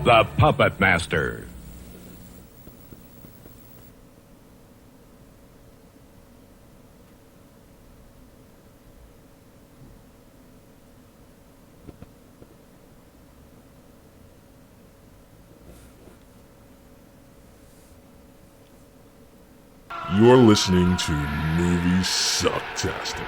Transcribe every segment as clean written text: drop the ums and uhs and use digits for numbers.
The Puppetmaster. You're listening to Moviesucktastic.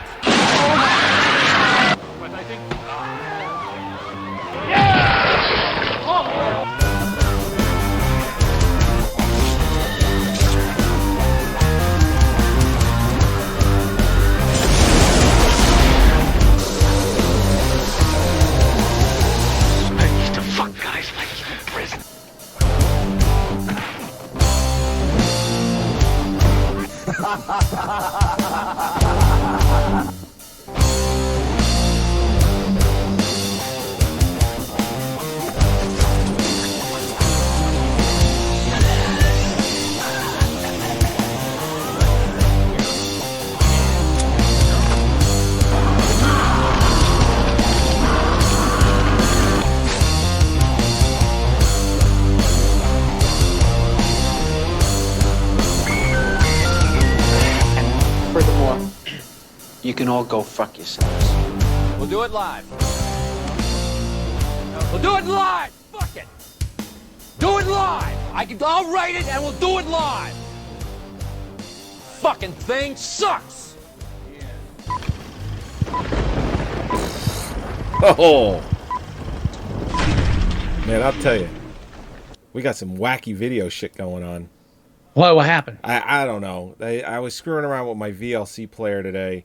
Furthermore, you can all go fuck yourselves. We'll do it live. We'll do it live! Fuck it! Do it live! I'll write it and we'll do it live! Fucking thing sucks! Oh! Man, I'll tell you. We got some wacky video shit going on. What happened? I don't know. I was screwing around with my VLC player today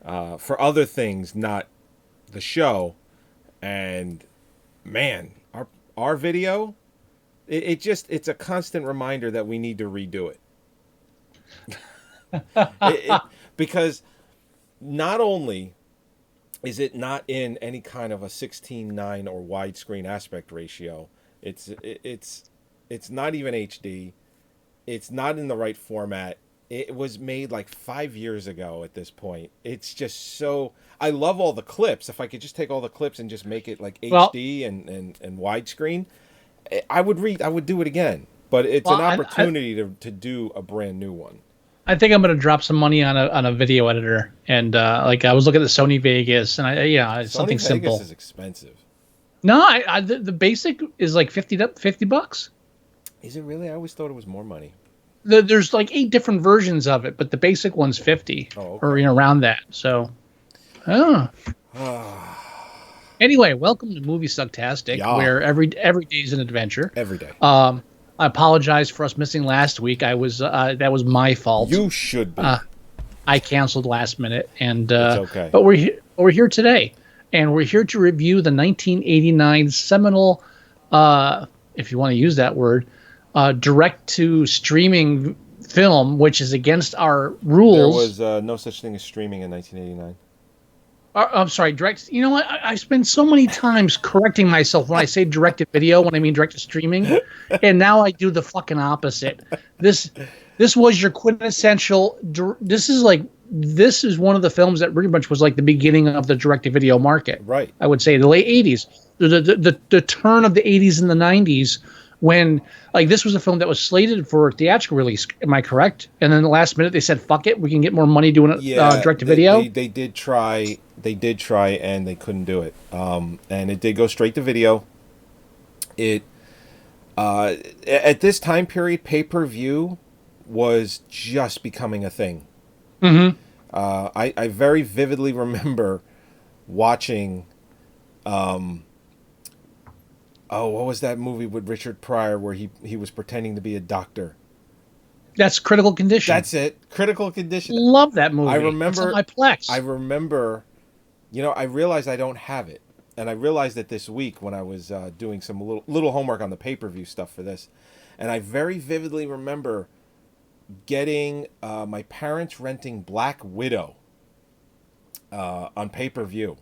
for other things, not the show. And man, our video, it's a constant reminder that we need to redo it. Because not only is it not in any kind of a 16:9 or widescreen aspect ratio, it's not even HD. It's not in the right format. It was made like 5 years ago at this point. It's just so... I love all the clips. If I could just take all the clips and just make it like HD and widescreen, I would do it again. But it's an opportunity to do a brand new one. I think I'm going to drop some money on a video editor. And like I was looking at the Sony Vegas, and it's something Sony simple. Vegas is expensive. No, the basic is like $50. Is it really? I always thought it was more money. There's like 8 different versions of it, but the basic one's 50 or around that. So, anyway, welcome to Moviesucktastic, where every day is an adventure. Every day. I apologize for us missing last week. That was my fault. You should be. I canceled last minute, and it's okay. But we're here today, and we're here to review the 1989 seminal, if you want to use that word, direct-to-streaming film, which is against our rules. There was no such thing as streaming in 1989. I'm sorry, direct. You know what? I spend so many times correcting myself when I say direct-to-video when I mean direct-to-streaming, and now I do the fucking opposite. This was your quintessential. This is one of the films that pretty much was like the beginning of the direct-to-video market. Right. I would say the late 80s, the turn of the 80s and the 90s. When this was a film that was slated for theatrical release, am I correct? And then the last minute they said, "Fuck it, we can get more money doing it direct to video." They did try, and they couldn't do it. And it did go straight to video. It at this time period, pay-per-view was just becoming a thing. Mm-hmm. I very vividly remember watching. What was that movie with Richard Pryor where he was pretending to be a doctor? That's Critical Condition. That's it. Critical Condition. Love that movie. I remember. It's on my Plex. I remember. I realized I don't have it, and I realized that this week when I was doing some little homework on the pay-per-view stuff for this, and I very vividly remember getting my parents renting Black Widow on pay-per-view.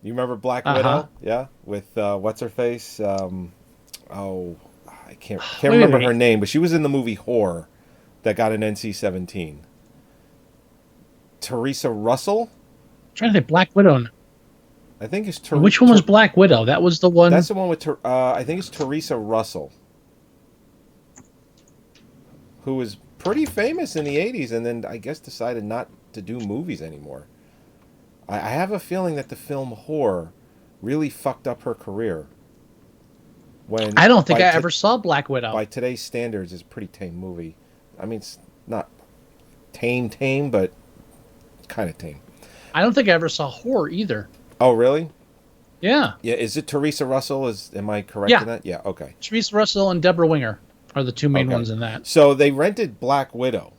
You remember Black Widow? Yeah, with what's her face? I can't remember her name, but she was in the movie Horror that got an NC-17. Teresa Russell? I'm trying to think Black Widow. I think it's Which one was Black Widow? That was the one. That's the one with I think it's Teresa Russell, who was pretty famous in the 80s and then I guess decided not to do movies anymore. I have a feeling that the film Horror really fucked up her career. When I don't think I ever saw Black Widow. By today's standards, it's a pretty tame movie. I mean, it's not tame, but kind of tame. I don't think I ever saw Horror either. Oh, really? Yeah. Yeah, is it Teresa Russell? Am I correct in that? Yeah, okay. Teresa Russell and Deborah Winger are the two main ones in that. So they rented Black Widow,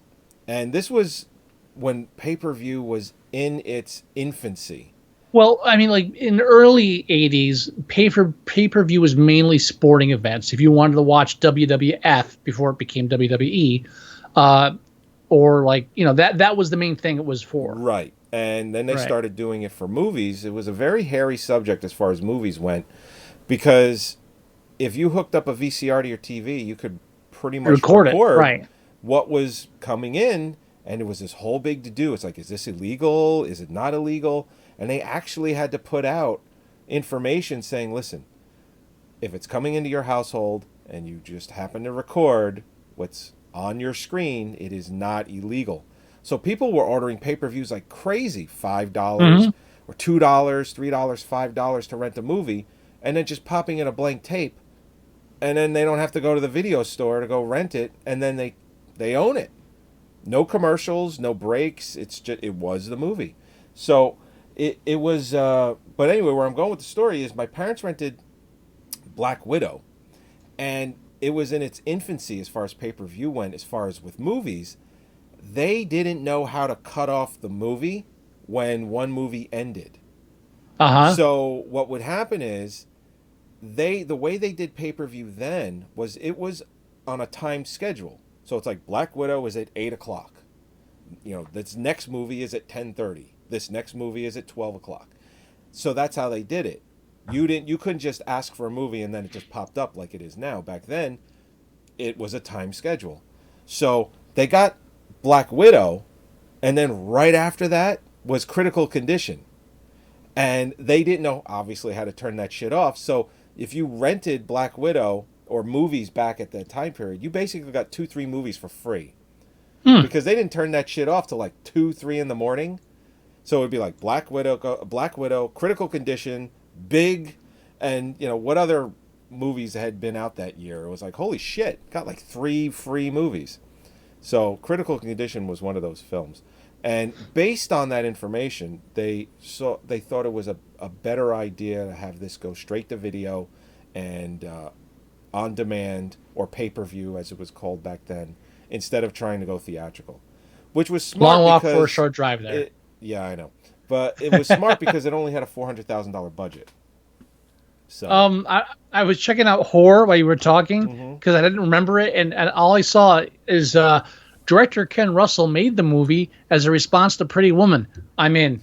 and this was when pay-per-view was in its infancy. Well, I mean, like in the early 80s, pay-per-view was mainly sporting events. If you wanted to watch WWF before it became WWE, or like, you know, that was the main thing it was for. Right. And then they started doing it for movies. It was a very hairy subject as far as movies went, because if you hooked up a VCR to your TV, you could pretty much record what was coming in, and it was this whole big to-do. It's like, is this illegal? Is it not illegal? And they actually had to put out information saying, listen, if it's coming into your household and you just happen to record what's on your screen, it is not illegal. So people were ordering pay-per-views like crazy, $5 or $2, $3, $5 to rent a movie, and then just popping in a blank tape, and then they don't have to go to the video store to go rent it, and then they own it. No commercials, no breaks. It was the movie. So it was. But anyway, where I'm going with the story is my parents rented Black Widow, and it was in its infancy as far as pay-per-view went. As far as with movies, they didn't know how to cut off the movie when one movie ended. So what would happen is the way they did pay-per-view then was it was on a time schedule. So it's like Black Widow is at 8 o'clock. You know, this next movie is at 10:30. This next movie is at 12 o'clock. So that's how they did it. You couldn't just ask for a movie and then it just popped up like it is now. Back then, it was a time schedule. So they got Black Widow, and then right after that was Critical Condition. And they didn't know, obviously, how to turn that shit off. So if you rented Black Widow or movies back at that time period, you basically got 2-3 movies for free. Because they didn't turn that shit off till like 2-3 in the morning. So it would be like Black Widow, Critical Condition, Big, and you know what other movies had been out that year. It was like, holy shit, got like 3 free movies. So Critical Condition was one of those films. And based on that information, they thought it was a better idea to have this go straight to video and on demand, or pay-per-view as it was called back then, instead of trying to go theatrical, which was smart. Long walk for a short drive there. Yeah, I know, but it was smart because it only had a $400,000 budget. So I was checking out Horror while you were talking because I didn't remember it, and all I saw is director Ken Russell made the movie as a response to Pretty Woman. I'm in.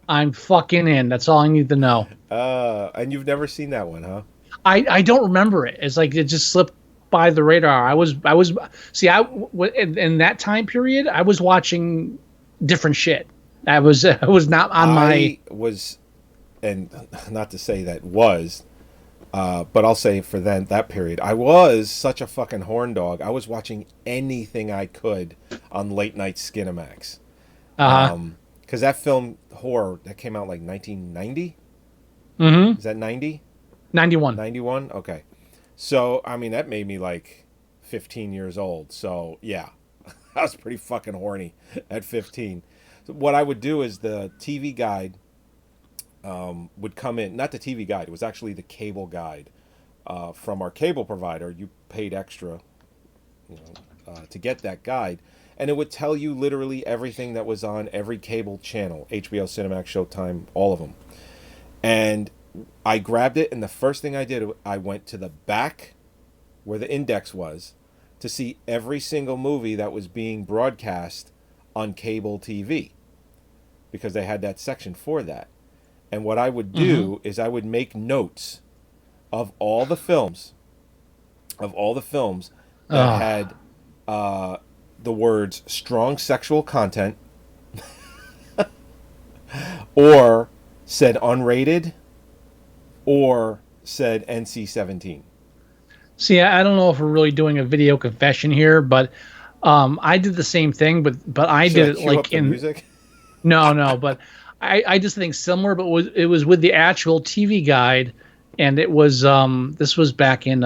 I'm fucking in. That's all I need to know. And you've never seen that one, huh? I don't remember it. It's like it just slipped by the radar. I was in that time period, I was watching different shit. I was not on my was, and not to say that was, but I'll say for that period, I was such a fucking horn dog. I was watching anything I could on late night Skinamax. Because that film Horror that came out like 1990. Is that 90? 91. 91? Okay. So, I mean, that made me like 15 years old. So, yeah, I was pretty fucking horny at 15. So what I would do is the TV guide would come in. Not the TV guide. It was actually the cable guide from our cable provider. You paid extra to get that guide. And it would tell you literally everything that was on every cable channel. HBO, Cinemax, Showtime, all of them. And I grabbed it, and the first thing I did, I went to the back where the index was to see every single movie that was being broadcast on cable TV, because they had that section for that. And what I would do is I would make notes of all the films that had the words strong sexual content, or said unrated, or said NC-17. See, I don't know if we're really doing a video confession here, but I did the same thing, but I Should did I it cue like up the in music? no, but I just think similar, but it was with the actual TV guide, and it was this was back in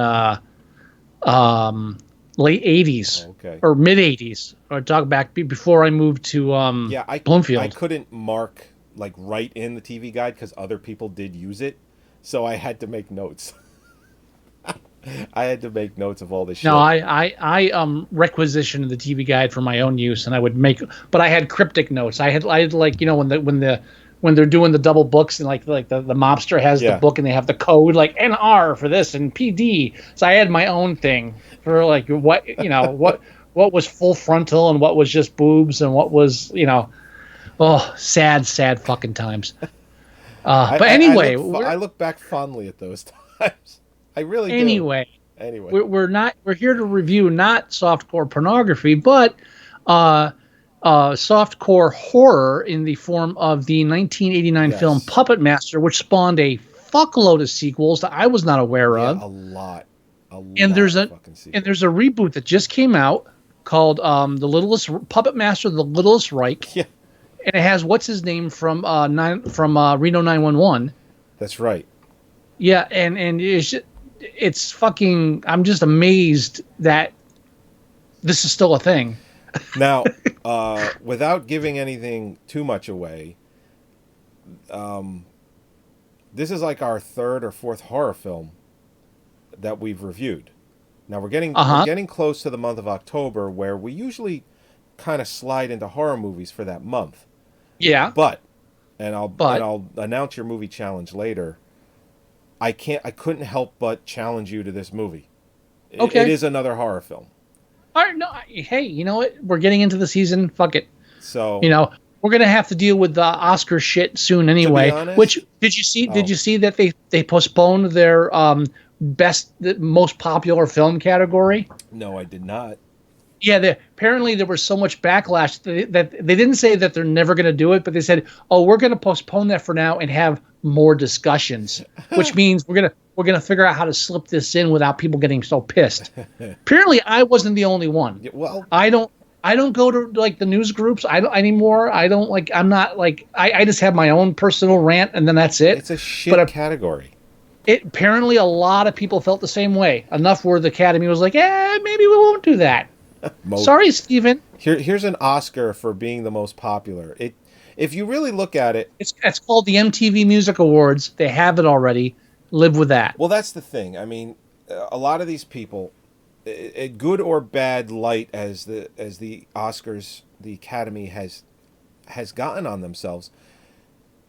late 80s Okay. or mid 80s, or talk back before I moved to Yeah, Bloomfield. I couldn't mark like right in the TV guide because other people did use it, so I had to make notes. I had to make notes of all this shit. No, I requisitioned the TV guide for my own use, and I would make, but I had cryptic notes. I had like, you know, when they're doing the double books, and like the mobster has the book and they have the code like NR for this and PD. So I had my own thing for like what, you know, what was full frontal and what was just boobs and what was, you know, sad fucking times. But anyway, I look back fondly at those times. I really do. Anyway, we're here to review not softcore pornography, but softcore horror in the form of the 1989 film Puppetmaster, which spawned a fuckload of sequels that I was not aware of. A lot. And there's a reboot that just came out called Puppetmaster: The Littlest Reich. Yeah. And it has what's his name from Reno 911. That's right. Yeah, and it's fucking. I'm just amazed that this is still a thing. Now, without giving anything too much away, this is like our third or fourth horror film that we've reviewed. Now we're getting close to the month of October, where we usually kind of slide into horror movies for that month. Yeah, but I'll announce your movie challenge later. I couldn't help but challenge you to this movie. Okay. It is another horror film. All right, no, hey, you know what? We're getting into the season. Fuck it. So, you know, we're gonna have to deal with the Oscar shit soon anyway. To be honest, which did you see? Did you see that they postponed their most popular film category? No, I did not. Yeah, apparently there was so much backlash that they didn't say that they're never going to do it, but they said, "Oh, we're going to postpone that for now and have more discussions," which means we're gonna figure out how to slip this in without people getting so pissed. Apparently, I wasn't the only one. Yeah, well, I don't go to like the news groups. I don't anymore. I don't like. I'm not like. I just have my own personal rant, and then that's it. It's a shit category. Apparently, a lot of people felt the same way. Enough where the Academy was like, maybe we won't do that. Sorry, Steven. Here's an Oscar for being the most popular. If you really look at it, it's called the MTV Music Awards. They have it already. Live with that. Well, that's the thing. I mean, a lot of these people, good or bad light as the Oscars, the Academy has gotten on themselves,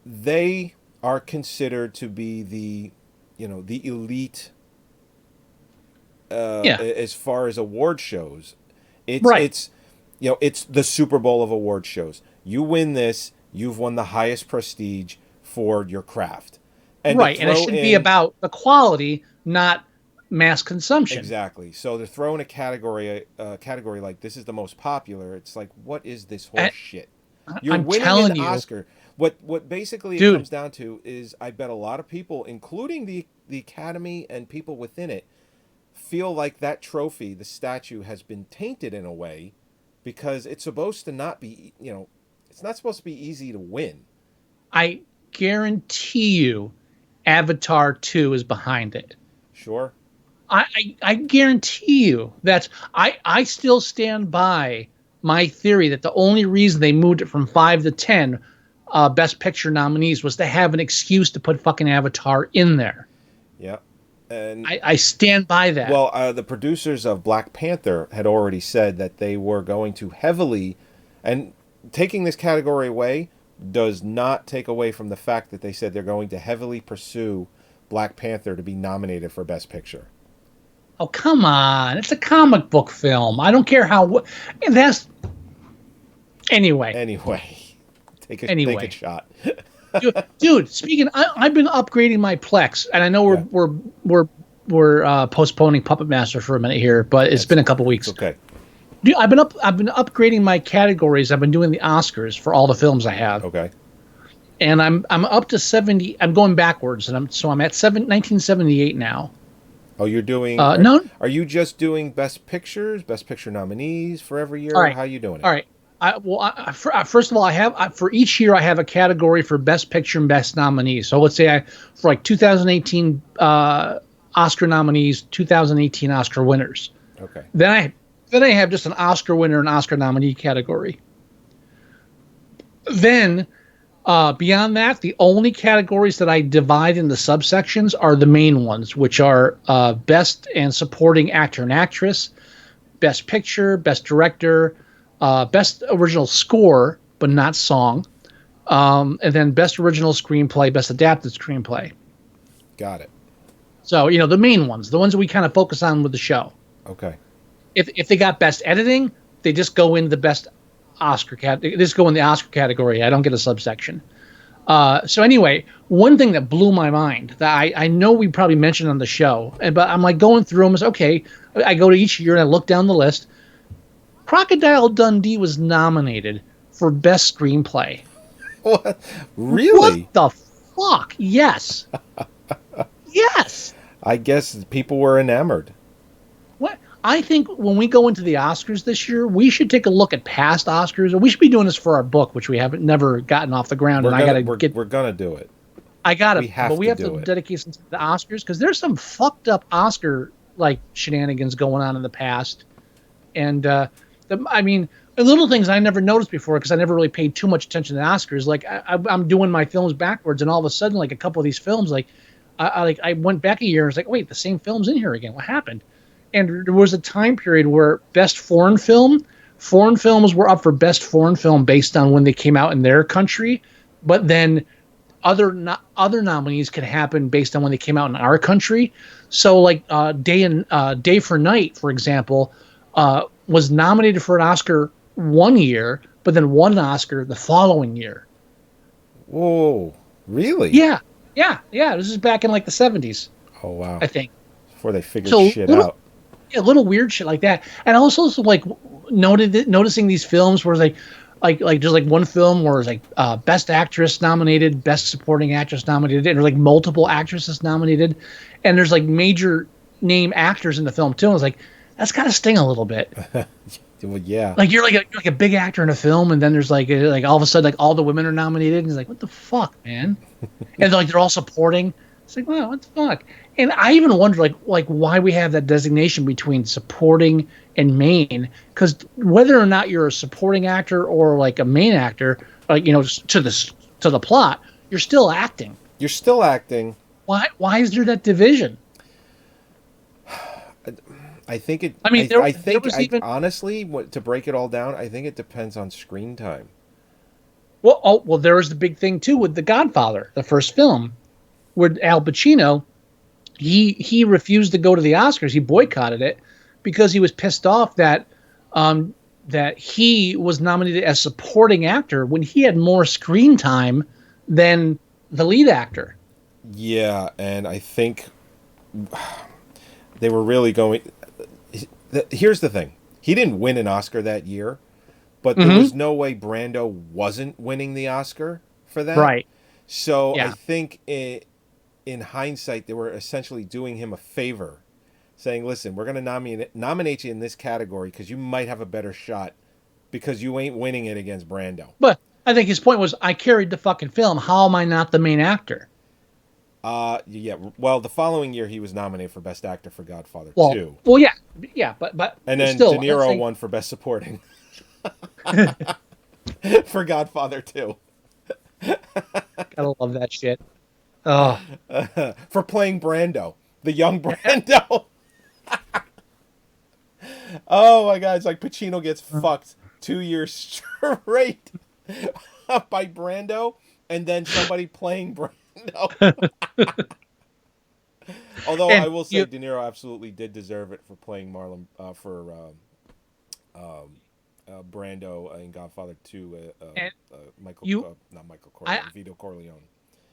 they are considered to be the elite. As far as award shows. It's the Super Bowl of award shows. You win this, you've won the highest prestige for your craft. And and it should be about the quality, not mass consumption. Exactly. So to throw in a category like this is the most popular, it's like, what is this horse shit? You're winning an Oscar. What basically it comes down to is, I bet a lot of people, including the Academy and people within it, feel like that trophy, the statue, has been tainted in a way, because it's supposed to not be, it's not supposed to be easy to win. I guarantee you Avatar 2 is behind it. Sure. I guarantee you that I still stand by my theory that the only reason they moved it from 5 to 10 Best Picture nominees was to have an excuse to put fucking Avatar in there. Yeah. And I stand by that. Well, the producers of Black Panther had already said that they were going to heavily, and taking this category away does not take away from the fact that they said they're going to heavily pursue Black Panther to be nominated for Best Picture. Oh, come on. It's a comic book film. I don't care how... That's... Anyway. Take a shot. Dude, speaking, I've been upgrading my Plex, and I know we're postponing Puppetmaster for a minute here, but it's been a couple weeks. Okay. Dude, I've been upgrading my categories. I've been doing the Oscars for all the films I have. Okay. and I'm up to 70. I'm going backwards, and I'm at 1978 now. Oh, you're doing? No. Are you just doing Best Pictures, Best Picture nominees for every year? All right. How you doing it? All right. First of all, I have for each year I have a category for Best Picture and Best Nominees. So let's say for like 2018 Oscar nominees, 2018 Oscar winners. Okay. Then I have just an Oscar winner and Oscar nominee category. Then beyond that, the only categories that I divide into subsections are the main ones, which are Best and Supporting Actor and Actress, Best Picture, Best Director, Best Original Score, but not Song, and then Best Original Screenplay, Best Adapted Screenplay. Got it. So, the main ones, the ones that we kind of focus on with the show. Okay. If they got Best Editing, they just go in the Best Oscar category. They just go in the Oscar category. I don't get a subsection. So anyway, one thing that blew my mind that I know we probably mentioned on the show, but I'm like going through them. Is okay. I go to each year and I look down the list. Crocodile Dundee was nominated for Best Screenplay. What? Really? What the fuck? Yes. Yes. I guess people were enamored. What? I think when we go into the Oscars this year, we should take a look at past Oscars, and we should be doing this for our book, which we haven't never gotten off the ground. We're gonna do it. I got it. But we have to dedicate some to the Oscars because there's some fucked up Oscar like shenanigans going on in the past, and little things I never noticed before because I never really paid too much attention to the Oscars. Like I'm doing my films backwards, and all of a sudden, like a couple of these films, like I went back a year and was like, wait, the same film's in here again. What happened? And there was a time period where Best Foreign Films were up for Best Foreign Film based on when they came out in their country, but then other nominees can happen based on when they came out in our country. So like Day for Night, for example, was nominated for an Oscar one year, but then won an Oscar the following year. Whoa, really? Yeah. This is back in like the 70s. Oh wow! I think before they figured shit out. Yeah, little weird shit like that, and also like noticing these films where it's like just like one film where it's like Best Actress nominated, Best Supporting Actress nominated, and there's like multiple actresses nominated, and there's like major name actors in the film too. And it's like that's gotta sting a little bit. Well, yeah. Like you're like a big actor in a film, and then there's like all of a sudden like all the women are nominated, and it's like what the fuck, man? And they're all supporting. It's like wow, what the fuck? And I even wonder like why we have that designation between supporting and main, because whether or not you're a supporting actor or like a main actor, like to the plot, you're still acting. You're still acting. Why is there that division? I think it. I mean, honestly, to break it all down, I think it depends on screen time. Well, there was the big thing too with The Godfather, the first film, where Al Pacino, he refused to go to the Oscars. He boycotted it because he was pissed off that he was nominated as supporting actor when he had more screen time than the lead actor. Yeah, and I think they were really going. Here's the thing: he didn't win an Oscar that year, but there was no way Brando wasn't winning the Oscar for that. Right. So yeah. I think in hindsight, they were essentially doing him a favor, saying, "Listen, we're going to nominate you in this category because you might have a better shot because you ain't winning it against Brando." But I think his point was, I carried the fucking film. How am I not the main actor? Yeah. Well, the following year he was nominated for Best Actor for Godfather 2. Well, yeah, but and then still, De Niro won for Best Supporting for Godfather 2. Gotta love that shit. Oh, for playing Brando, the young Brando. Oh my God! It's like Pacino gets fucked 2 years straight by Brando, and then somebody playing Brando. Although I will say, De Niro absolutely did deserve it for playing Marlon Brando in Godfather 2. Not Michael Corleone, Vito Corleone.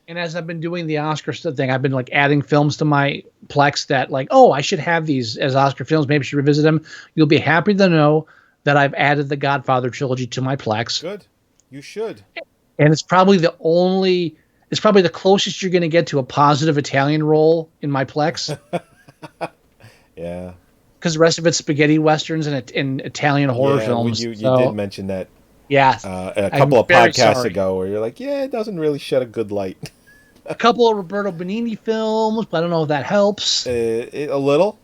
And as I've been doing the Oscar thing, I've been like adding films to my Plex that like, oh, I should have these as Oscar films. Maybe I should revisit them. You'll be happy to know that I've added the Godfather trilogy to my Plex. Good. You should. and it's probably the closest you're going to get to a positive Italian role in my Plex. Yeah. Because the rest of it's spaghetti westerns and Italian horror films. You did mention that. Yeah, a couple of podcasts ago, where you're like, yeah, it doesn't really shed a good light. A couple of Roberto Benigni films, but I don't know if that helps. A little,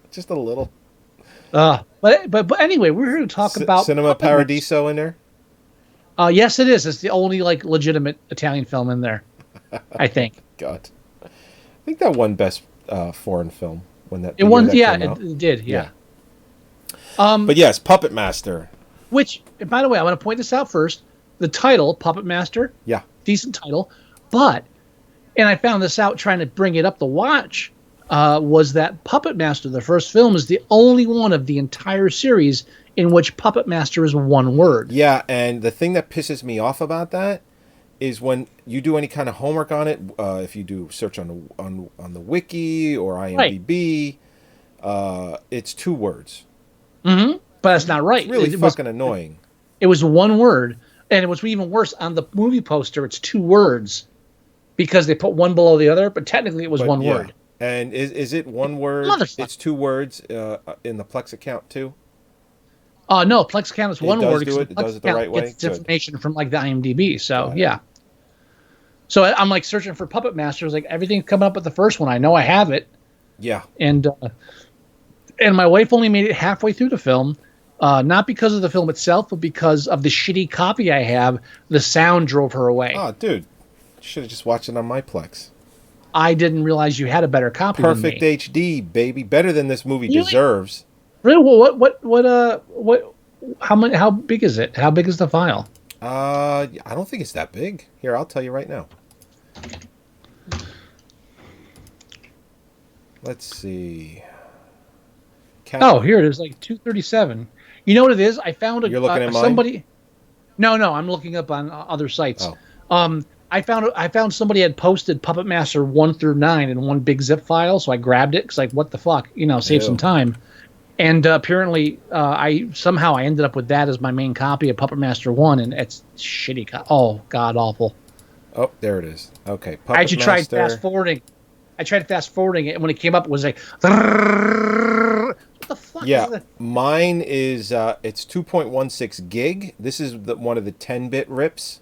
just a little. But anyway, we're here to talk about Cinema Paradiso in there. Yes, it is. It's the only legitimate Italian film in there, I think. God, I think that won best foreign film when that it won. Yeah, came out. it did. Yeah. But yes, Puppetmaster. Which, by the way, I want to point this out first. The title, Puppetmaster. Yeah. Decent title, and I found this out trying to bring it up to watch. Was that Puppetmaster, the first film, is the only one of the entire series in which Puppetmaster is one word. Yeah, and the thing that pisses me off about that is when you do any kind of homework on it, if you do search on the wiki or IMDb, it's 2 words. Mm-hmm. But that's not right. It's really fucking annoying. It was one word, and it was even worse on the movie poster. It's 2 words because they put one below the other, but technically it was one word. And is it one word? It's 2 words in the Plex account too? No, Plex account is one word. It does it the right way. It's information from the IMDb. So yeah. So I'm searching for Puppetmaster. It's everything's coming up with the first one. I know I have it. Yeah. And my wife only made it halfway through the film, not because of the film itself, but because of the shitty copy I have. The sound drove her away. Oh, dude, should have just watched it on my Plex. I didn't realize you had a better copy. Perfect than me. HD, baby, better than this movie deserves. Really? What? How big is it? How big is the file? I don't think it's that big. Here, I'll tell you right now. Let's see. Here it is, 237. You know what it is? I found You're looking at somebody. Mine? No, I'm looking up on other sites. Oh. I found somebody had posted Puppetmaster 1 through 9 in one big zip file, so I grabbed it because what the fuck, save some time. And apparently, I ended up with that as my main copy of Puppetmaster 1, and it's shitty. Oh, god awful. Oh, there it is. Okay, Puppetmaster. I actually tried fast forwarding. it, and when it came up, it was like, what the fuck? Yeah, mine is it's 2.16 gig. This is one of the 10-bit rips.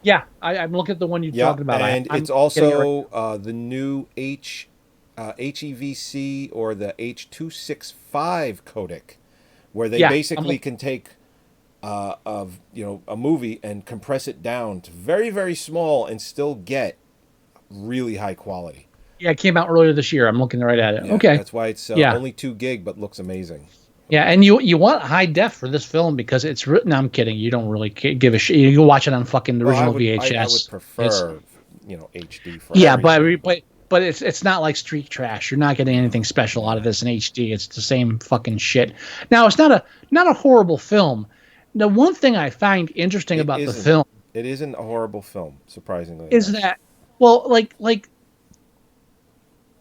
Yeah, I'm looking at the one you talked about. And it's also the new HEVC or the H.265 codec, where they basically can take a movie and compress it down to very, very small and still get really high quality. Yeah, it came out earlier this year. I'm looking right at it. Yeah, okay, that's why it's only 2 gig, but looks amazing. Yeah, and you want high def for this film because it's written. No, I'm kidding. You don't really give a shit. You can watch it on fucking the original VHS. I would prefer, HD for everything. But it's not like street trash. You're not getting anything special out of this in HD. It's the same fucking shit. Now, it's not a horrible film. The one thing I find interesting about the film, it isn't a horrible film, surprisingly, is that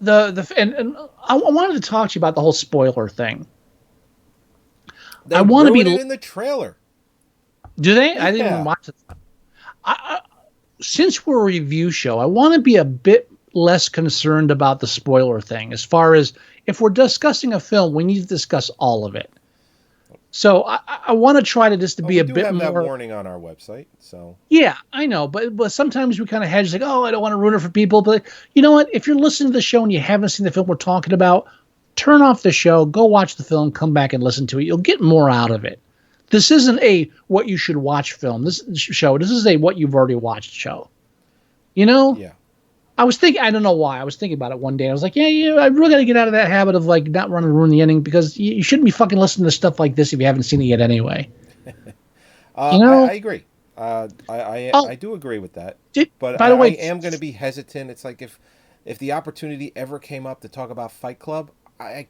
and I wanted to talk to you about the whole spoiler thing. I want to be in the trailer. Do they? Yeah. I didn't even watch it. Since we're a review show, I want to be a bit less concerned about the spoiler thing. As far as if we're discussing a film, we need to discuss all of it. So I want to try to be a bit more. We do have that warning on our website. So yeah, I know, but sometimes we kind of hedge I don't want to ruin it for people. But you know what? If you're listening to the show and you haven't seen the film we're talking about, turn off the show, go watch the film, come back and listen to it. You'll get more out of it. This isn't a what you should watch film. This is a what you've already watched show. Yeah. I was thinking, I don't know why. I was thinking about it one day. I was like, yeah, I really got to get out of that habit of not running to ruin the ending because you shouldn't be fucking listening to stuff like this if you haven't seen it yet anyway. I agree. I do agree with that. But by the way, I am going to be hesitant. It's like if the opportunity ever came up to talk about Fight Club, I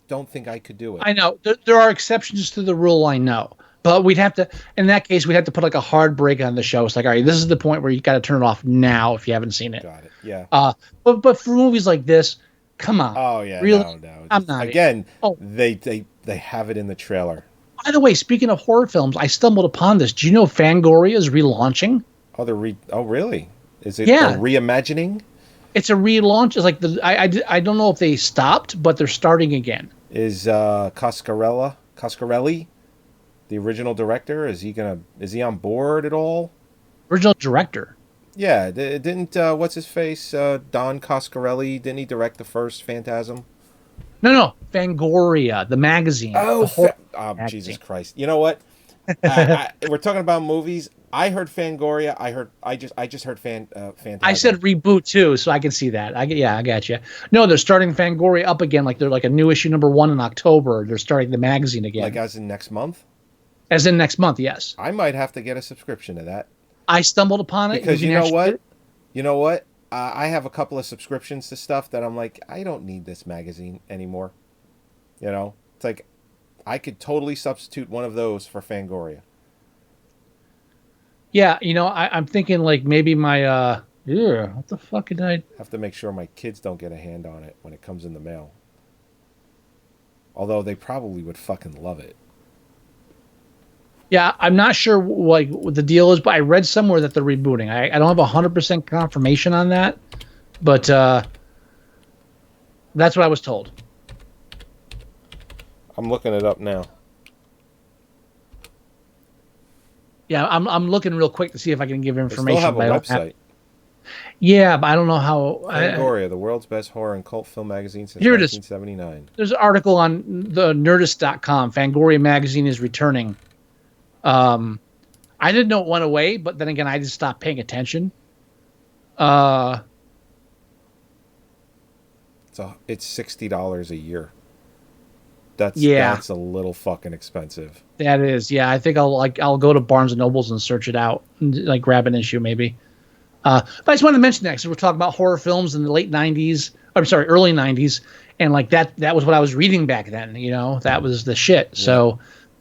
don't think I could do it. I know. There are exceptions to the rule, I know. But we'd have to, in that case, we'd have to put a hard break on the show. It's all right, this is the point where you got to turn it off now if you haven't seen it. Got it. Yeah. But for movies like this, come on. Oh yeah. Really? No. I'm not. Again, they have it in the trailer. By the way, speaking of horror films, I stumbled upon this. Do you know Fangoria is relaunching? Oh, oh, really? Is it Yeah. a reimagining? It's a relaunch. It's like I don't know if they stopped, but they're starting again. Is Coscarelli, the original director, is he on board at all? Original director. Yeah, didn't what's his face, Don Coscarelli, didn't he direct the first Phantasm? No, Fangoria, the magazine. Oh, the horror Jesus magazine. Christ! You know what? We're talking about movies. I heard Fangoria. I just heard Phantasm. I said reboot too, so I can see that. I got you. No, they're starting Fangoria up again. Like they're like a new issue #1 in October. They're starting the magazine again. Like as in next month. As in next month, yes. I might have to get a subscription to that. I stumbled upon it Because you know what? You know what? I have a couple of subscriptions to stuff that I'm like, I don't need this magazine anymore. You know? It's like, I could totally substitute one of those for Fangoria. Yeah, I'm thinking like maybe my what the fuck did I Have to make sure my kids don't get a hand on it when it comes in the mail. Although they probably would fucking love it. Yeah, I'm not sure what the deal is, but I read somewhere that they're rebooting. I don't have 100% confirmation on that, but that's what I was told. I'm looking it up now. Yeah, I'm looking real quick to see if I can give They information. still have a but I don't website. Yeah, but I don't know how. Fangoria, the world's best horror and cult film magazine since Here it is. 1979. There's an article on the Nerdist.com. Fangoria magazine is returning. I didn't know it went away, but then again, I just stopped paying attention. It's $60 a year. That's a little fucking expensive. That is, yeah. I think I'll go to Barnes and Nobles and search it out, and like grab an issue maybe. But I just wanted to mention that because we're talking about horror films in the late '90s. I'm sorry, early '90s, and like that was what I was reading back then. That was the shit. Yeah. So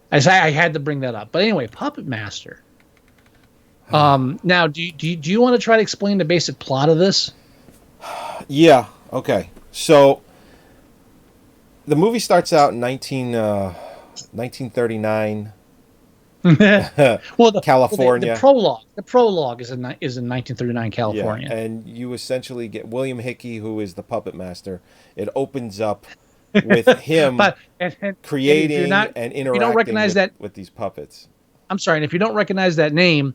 I had to bring that up. But anyway, Puppetmaster. Now, do you want to try to explain the basic plot of this? Yeah. Okay. So the movie starts out in 1939. Well, California. The prologue is in 1939 California. Yeah, and you essentially get William Hickey, who is the puppet master. It opens up with him creating and interacting with these puppets. I'm sorry, and if you don't recognize that name,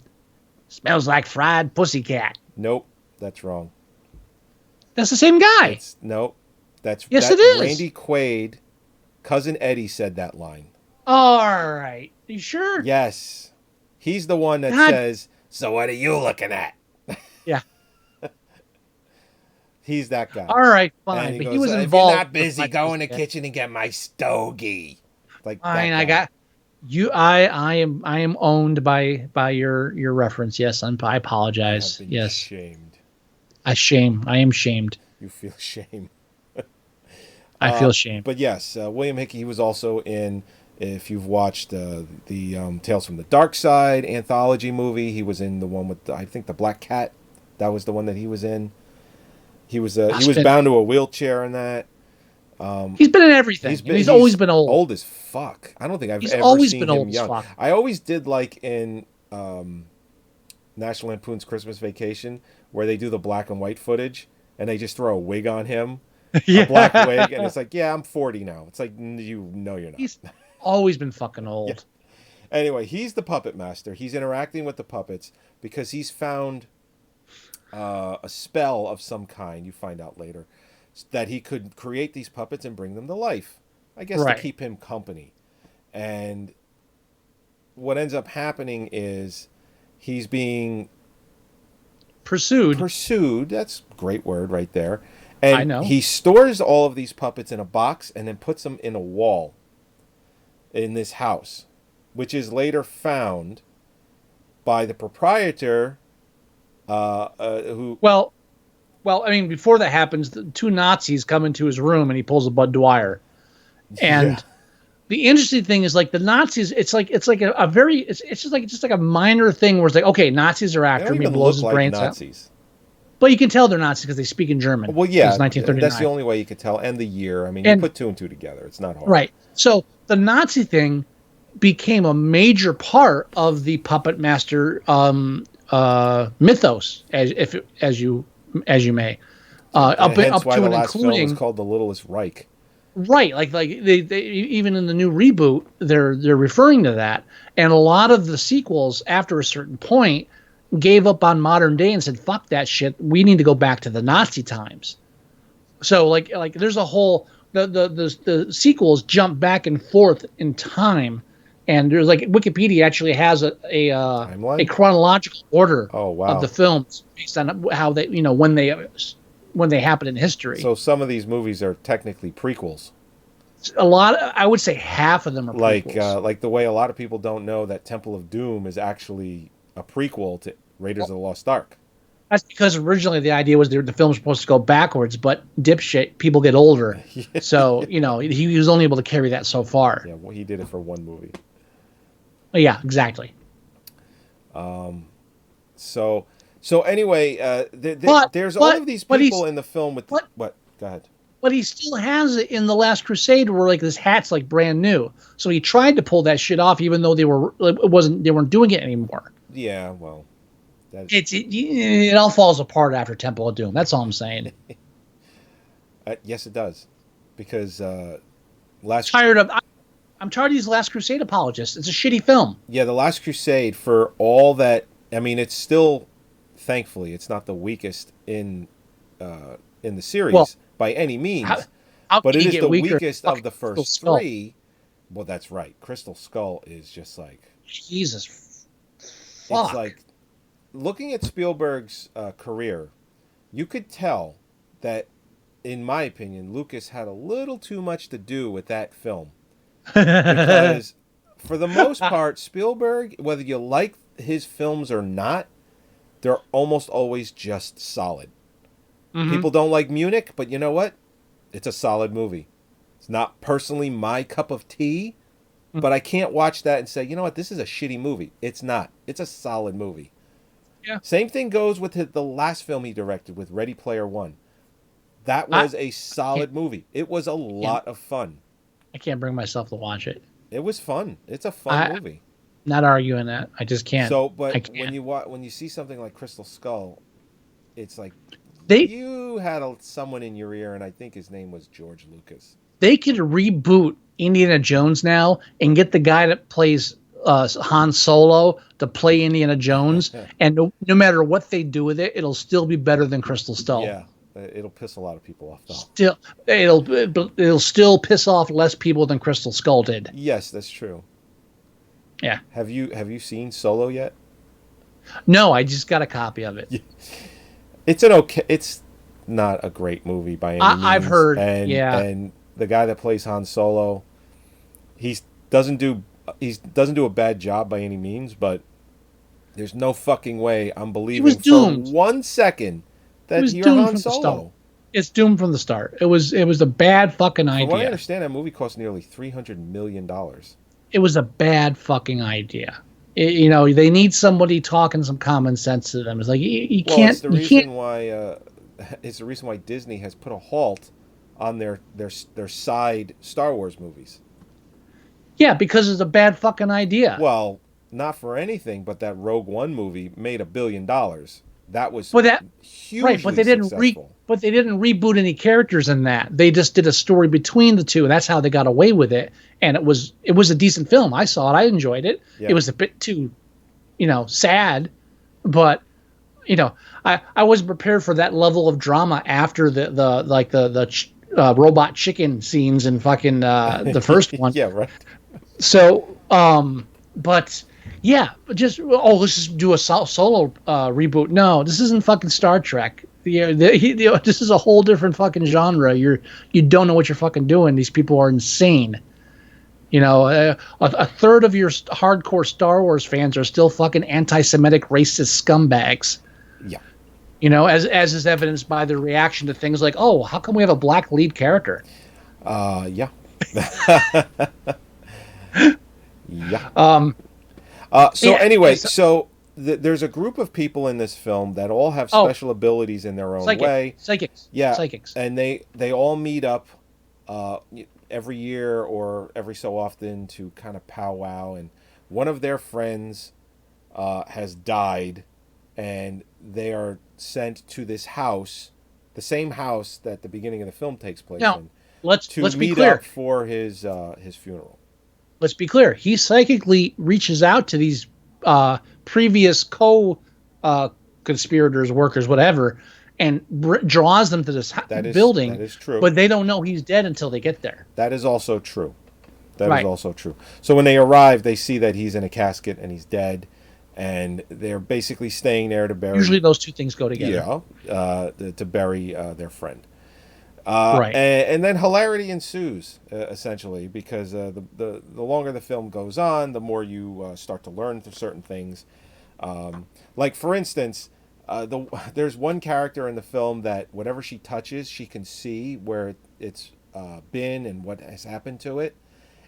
smells like fried pussycat. Nope, that's wrong. That's the same guy. Nope, it is. Randy Quaid, Cousin Eddie said that line. All right. You sure? Yes. He's the one that says, "So what are you looking at?" Yeah. He's that guy. All right, fine. But he was involved. If you're not busy, go in the kitchen and get my stogie. Like fine, I got you. I am owned by your reference. Yes, I apologize. I have been yes. Shamed. I am shamed. You feel shame. I feel shame. But yes, William Hickey, he was also in, if you've watched the Tales from the Dark Side anthology movie, he was in the one with, I think, the Black Cat. That was the one that he was in. He was bound to a wheelchair in that. He's been in everything. He's always been old. Old as fuck. I don't think I've ever always seen been him old young. as fuck. I always did like in National Lampoon's Christmas Vacation, where they do the black and white footage and they just throw a wig on him. Yeah. A black wig, and it's like, yeah, I'm 40 now. It's like, you're not. He's always been fucking old. Yeah. Anyway, he's the puppet master. He's interacting with the puppets because he's found a spell of some kind, you find out later, that he could create these puppets and bring them to life. I guess to keep him company. And what ends up happening is he's being pursued. That's a great word right there. And I know. He stores all of these puppets in a box and then puts them in a wall in this house, which is later found by the proprietor, who... Well, I mean, before that happens, the two Nazis come into his room and he pulls a Bud Dwyer. And the interesting thing is, like, the Nazis, it's like a very, it's just like a minor thing where it's like, okay, Nazis are after me, blows his brains out. But you can tell they're Nazis because they speak in German. Well, yeah, it's 1939. That's the only way you could tell. And the year. I mean, you put two and two together. It's not hard. Right. So the Nazi thing became a major part of the Puppet Master mythos, as you may, And hence up why to the and last film was including. called The Littlest Reich. Right, like they even in the new reboot, they're referring to that, and a lot of the sequels after a certain point gave up on modern day and said, "Fuck that shit. We need to go back to the Nazi times." So like there's a whole the sequels jump back and forth in time, and there's like Wikipedia actually has a Timeline? chronological order Oh, wow. of the films based on how they when they happen in history. So some of these movies are technically prequels. A lot, I would say half of them are Like prequels. the way a lot of people don't know that Temple of Doom is actually a prequel to Raiders of the Lost Ark. That's because originally the idea was the film was supposed to go backwards, but dipshit, people get older. So, he was only able to carry that so far. Yeah, well, he did it for one movie. Yeah, exactly. So anyway, there's all of these people in the film with what? Go ahead. But he still has it in The Last Crusade where like this hat's like brand new. So he tried to pull that shit off even though they weren't doing it anymore. Yeah, well, It all falls apart after Temple of Doom. That's all I'm saying. yes, it does, because I'm tired of these Last Crusade apologists. It's a shitty film. Yeah, The Last Crusade, for all that, I mean, it's still, thankfully, it's not the weakest in the series by any means, but it is the weakest of the first three. Well, that's right. Crystal Skull is just like Jesus. Fuck. It's like looking at Spielberg's career, you could tell that, in my opinion, Lucas had a little too much to do with that film. Because for the most part, Spielberg, whether you like his films or not, they're almost always just solid. Mm-hmm. People don't like Munich, but you know what? It's a solid movie. It's not personally my cup of tea, but I can't watch that and say, you know what, this is a shitty movie. It's not. It's a solid movie. Yeah. Same thing goes with the last film he directed with Ready Player One. That was a solid movie. It was a lot of fun. I can't bring myself to watch it. It was fun. It's a fun movie. Not arguing that. I just can't. So, but when you see something like Crystal Skull, it's like you had someone in your ear, and I think his name was George Lucas. They could reboot Indiana Jones now and get the guy that plays Han Solo to play Indiana Jones, and no matter what they do with it, it'll still be better than Crystal Skull. Yeah, it'll piss a lot of people off though. Still, it'll still piss off less people than Crystal Skull did. Yes, that's true. Yeah. Have you seen Solo yet? No, I just got a copy of it. It's not a great movie by any means. I've heard. And the guy that plays Han Solo, he doesn't do a bad job by any means, but there's no fucking way I'm believing for 1 second that you're Han Solo. It's doomed from the start. It was a bad fucking idea. From what I understand, that movie cost nearly $300 million. It was a bad fucking idea. They need somebody talking some common sense to them. It's like you can't. It's the reason why. It's the reason why Disney has put a halt on their side Star Wars movies. Yeah, because it's a bad fucking idea. Well, not for anything, but that Rogue One movie made $1 billion. That was hugely right, but they didn't successful. But they didn't reboot any characters in that. They just did a story between the two, and that's how they got away with it. And it was a decent film. I saw it. I enjoyed it. Yeah. It was a bit too, sad, but I wasn't prepared for that level of drama after the robot chicken scenes in fucking the first one. Yeah, right. So, but yeah, let's just do a solo reboot. No, this isn't fucking Star Trek. This is a whole different fucking genre. You don't know what you're fucking doing. These people are insane. A third of your hardcore Star Wars fans are still fucking anti-Semitic racist scumbags. Yeah. As is evidenced by their reaction to things like, oh, how come we have a black lead character? Yeah. Yeah. Anyway, there's a group of people in this film that all have special abilities in their own way. Psychics. Yeah. Psychics. And they all meet up. every year or every so often to kind of powwow, and one of their friends has died, and they are sent to this house, the same house that the beginning of the film takes place Now, in, let's to be meet clear. up for his funeral. Let's be clear. He psychically reaches out to these previous conspirators, workers, whatever, and draws them to this building. That is true. But they don't know he's dead until they get there. That is also true. That is Right. also true. So when they arrive, they see that he's in a casket and he's dead, and they're basically staying there to bury. Usually those two things go together. Yeah, to bury their friend. Right. And then hilarity ensues, essentially, because the longer the film goes on, the more you start to learn certain things. Like, for instance, there's one character in the film that whatever she touches, she can see where it's been and what has happened to it.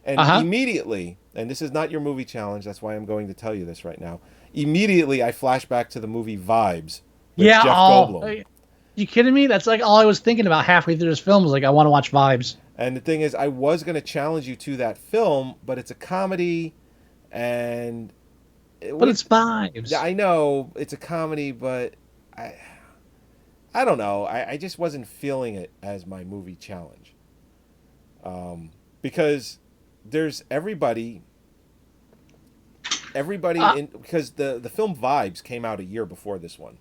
And immediately, and this is not your movie challenge, that's why I'm going to tell you this right now. Immediately, I flash back to the movie Vibes with Jeff Goldblum. You kidding me? That's like all I was thinking about halfway through this film was like, I want to watch Vibes. And the thing is, I was going to challenge you to that film, but it's a comedy, and but it's Vibes. I know it's a comedy, but I don't know. I just wasn't feeling it as my movie challenge, because there's everybody because the film Vibes came out a year before this one.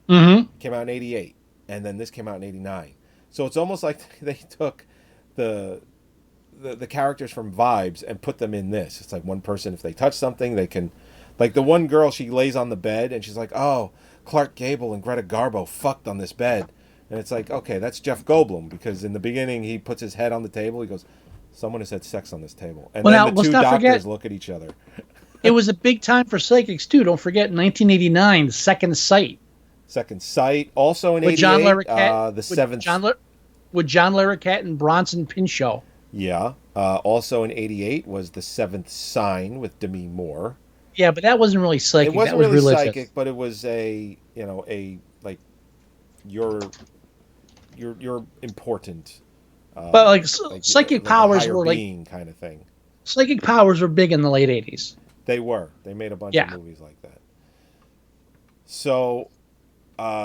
Mm-hmm. Came out in '88, and then this came out in '89. So it's almost like they took the characters from Vibes and put them in this. It's like one person, if they touch something, they can, like the one girl, she lays on the bed and she's like, oh, Clark Gable and Greta Garbo fucked on this bed. And it's like, okay, that's Jeff Goldblum, because in the beginning he puts his head on the table. He goes, someone has had sex on this table. And then the two doctors look at each other. It was a big time for psychics too. Don't forget 1989, Second Sight. Second Sight, also in '88. John Larroquette, the seventh. With John Larroquette and Bronson Pinchot. Yeah. Also in '88 was The Seventh Sign with Demi Moore. Yeah, but that wasn't really psychic. It wasn't that was really religious. psychic, but it was you're important. But like psychic powers were being kind of thing. Psychic powers were big in the late '80s. They were. They made a bunch of movies like that. So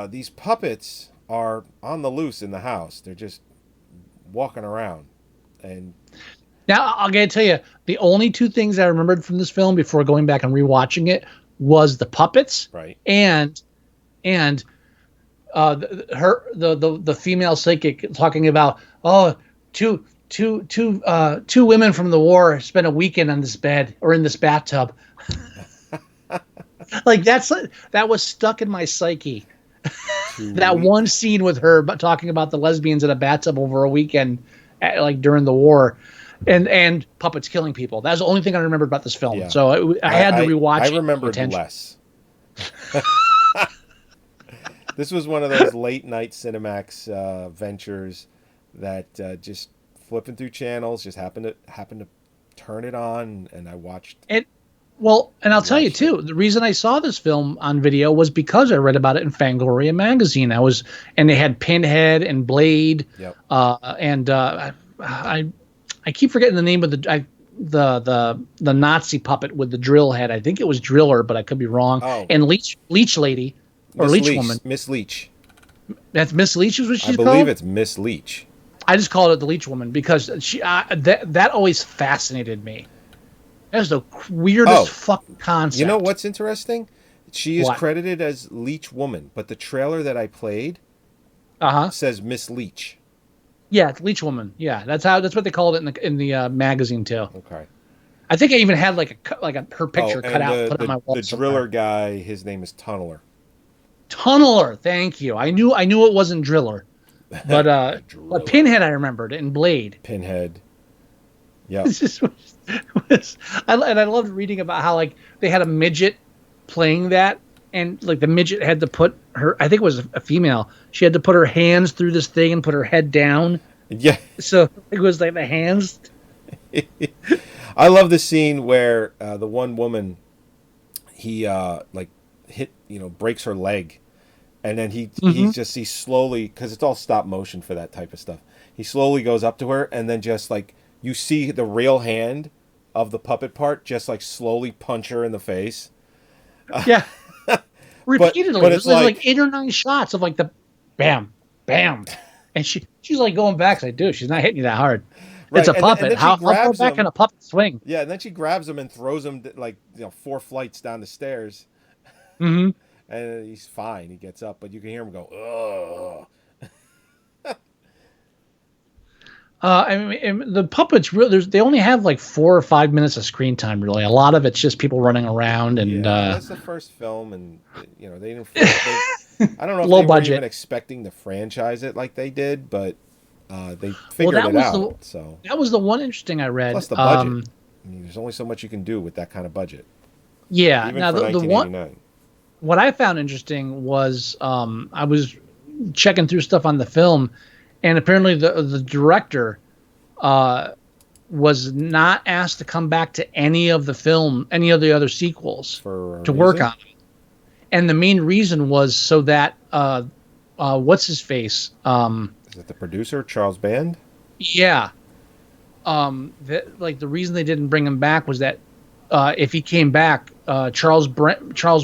these puppets are on the loose in the house. They're just walking around. And now I'll get to tell you, the only two things I remembered from this film before going back and rewatching it was the puppets, right, and the female psychic talking about two women from the war spent a weekend on this bed or in this bathtub. Like that was stuck in my psyche. That one scene with her talking about the lesbians in a bathtub over a weekend, like during the war, and puppets killing people. That's the only thing I remember about this film. Yeah. So I had to rewatch. I remembered less. This was one of those late night Cinemax ventures that just flipping through channels, just happened to turn it on, and I watched it. Well, and I'll tell you too, the reason I saw this film on video was because I read about it in Fangoria magazine. And they had Pinhead and Blade, yep. And I keep forgetting the name of the Nazi puppet with the drill head. I think it was Driller, but I could be wrong. Oh. And Leech Lady or Leech Woman. Miss Leech. That's Miss Leech is what she's called? I believe it's Miss Leech. I just called it the Leech Woman because she that always fascinated me. That was the weirdest fucking concept. You know what's interesting? She is credited as Leech Woman, but the trailer that I played says Miss Leech. Yeah, it's Leech Woman. Yeah, that's what they called it in the magazine too. Okay. I think I even had her picture cut out, put on my wall. The driller guy, his name is Tunneler. Tunneler, thank you. I knew it wasn't Driller, but Pinhead I remembered and Blade. Pinhead. Yeah. I loved reading about how like they had a midget playing that, and like the midget had to put her, I think it was a female, she had to put her hands through this thing and put her head down. Yeah. So it was like the hands. I love the scene where the one woman, he breaks her leg, and then he slowly, because it's all stop motion for that type of stuff, he slowly goes up to her and then just like you see the real hand of the puppet part just like slowly punch her in the face. Yeah. Repeatedly. but There's it's like 8 or 9 shots of like the bam, bam. And she's like going back. It's like, dude, she's not hitting you that hard. Right. It's a And puppet. then she How far grabs back him. can a puppet swing? Yeah, and then she grabs him and throws him like 4 flights down the stairs. Mm-hmm. And he's fine. He gets up, but you can hear him go, ugh. I mean, the puppets really. They only have like 4 or 5 minutes of screen time. Really, a lot of it's just people running around and. That's the first film, and they didn't. I don't know if Low they were budget. even expecting to franchise it like they did, but they figured it out. So that was the one interesting I read. plus the budget. I mean, there's only so much you can do with that kind of budget. Yeah. Even Now for the one. 1989. What I found interesting was I was checking through stuff on the film, and apparently the director was not asked to come back to any of the other sequels to work on them. And the main reason was so that what's his face? Is it the producer, Charles Band? Yeah. The reason they didn't bring him back was that if he came back, Charles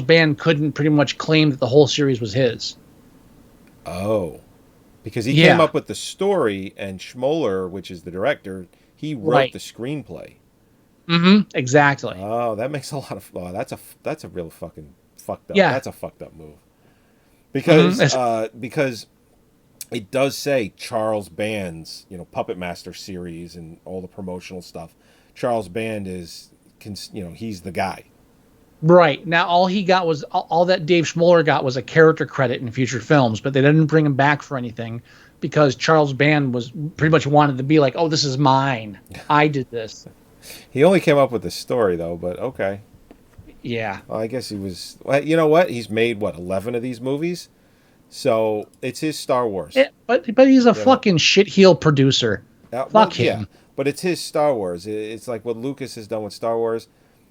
Band couldn't pretty much claim that the whole series was his. Oh, because he came up with the story, and Schmoller, which is the director, he wrote the screenplay. Mm-hmm. Exactly. Oh, that makes a lot of. Oh, that's a real fucking fucked up. Yeah. That's a fucked up move. Because it does say Charles Band's Puppetmaster series and all the promotional stuff. Charles Band is he's the guy. Right. Now, all he got was all that Dave Schmoller got was a character credit in future films, but they didn't bring him back for anything because Charles Band was pretty much wanted to be like, oh, this is mine. I did this. He only came up with the story, though, but okay. Yeah. Well, I guess he was. Well, you know what? He's made, 11 of these movies? So it's his Star Wars. But he's a fucking shitheel producer. Fuck him. Yeah, but it's his Star Wars. It's like what Lucas has done with Star Wars.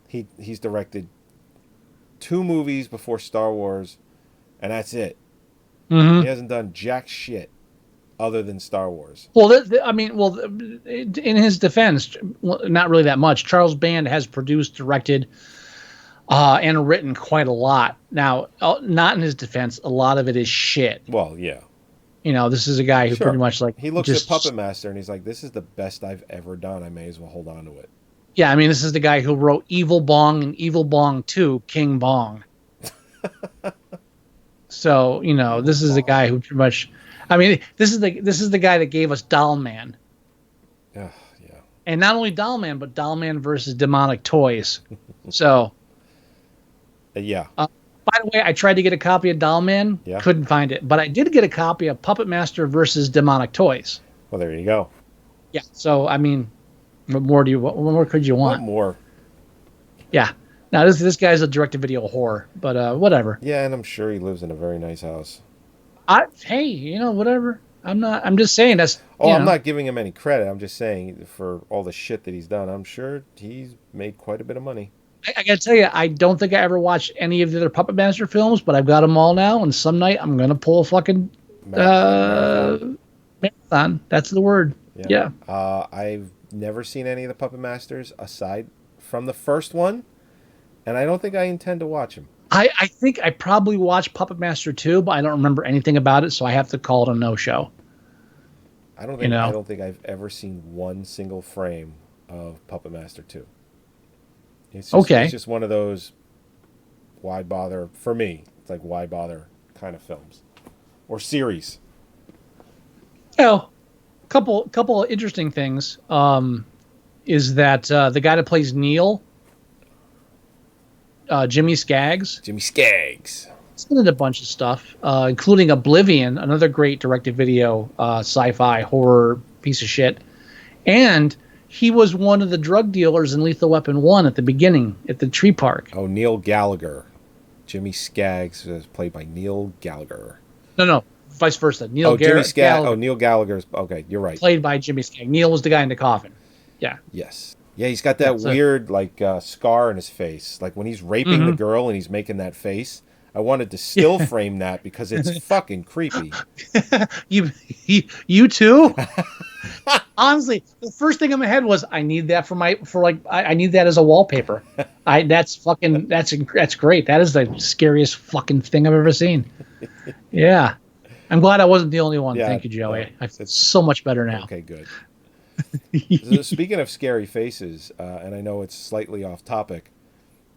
He's directed 2 movies before Star Wars, and that's it. Mm-hmm. He hasn't done jack shit other than Star Wars. Well, in his defense, not really that much. Charles Band has produced, directed, and written quite a lot. Now, not in his defense, a lot of it is shit. Well, yeah. This is a guy who pretty much he looks at Puppetmaster and he's like, "This is the best I've ever done. I may as well hold on to it." Yeah, I mean, this is the guy who wrote Evil Bong and Evil Bong 2, King Bong. So, this is the guy who pretty much, I mean, this is the guy that gave us Doll Man. Yeah. And not only Doll Man, but Doll Man versus Demonic Toys. So, yeah. by the way, I tried to get a copy of Doll Man, couldn't find it, but I did get a copy of Puppetmaster versus Demonic Toys. Well, there you go. Yeah. So, I mean, what more could you want? What more? Yeah. Now this guy's a direct-to-video whore, but whatever. Yeah, and I'm sure he lives in a very nice house. Hey, whatever. I'm just saying that's. I'm not giving him any credit. I'm just saying for all the shit that he's done, I'm sure he's made quite a bit of money. I gotta tell you, I don't think I ever watched any of the other Puppetmaster films, but I've got them all now, and some night I'm gonna pull a fucking marathon. That's the word. Yeah. I've never seen any of the Puppet Masters aside from the first one, and I don't think I intend to watch them. I think I probably watched Puppet Master 2, but I don't remember anything about it, so I have to call it a no-show. I don't think I've ever seen one single frame of Puppet Master 2. It's just one of those why bother for me. It's like why bother kind of films or series. Couple of interesting things is that the guy that plays Neil, Jimmy Skaggs. He's been in a bunch of stuff, including Oblivion, another great direct-to-video sci-fi horror piece of shit. And he was one of the drug dealers in Lethal Weapon 1 at the beginning, at the tree park. Oh, Neil Gallagher. Jimmy Skaggs is played by Neil Gallagher. No. Vice versa. Neil Gallagher's. Okay, you're right. Played by Jimmy Skaggs. Neil was the guy in the coffin. Yeah. Yes. Yeah, he's got that weird scar in his face. Like when he's raping the girl and he's making that face. I wanted to still frame that because it's fucking creepy. You too? Honestly, the first thing in my head was, I need that I need that as a wallpaper. That's great. That is the scariest fucking thing I've ever seen. Yeah. I'm glad I wasn't the only one. Yeah, Thank you, Joey. no, I feel so much better now. Okay, good. So speaking of scary faces, and I know it's slightly off topic,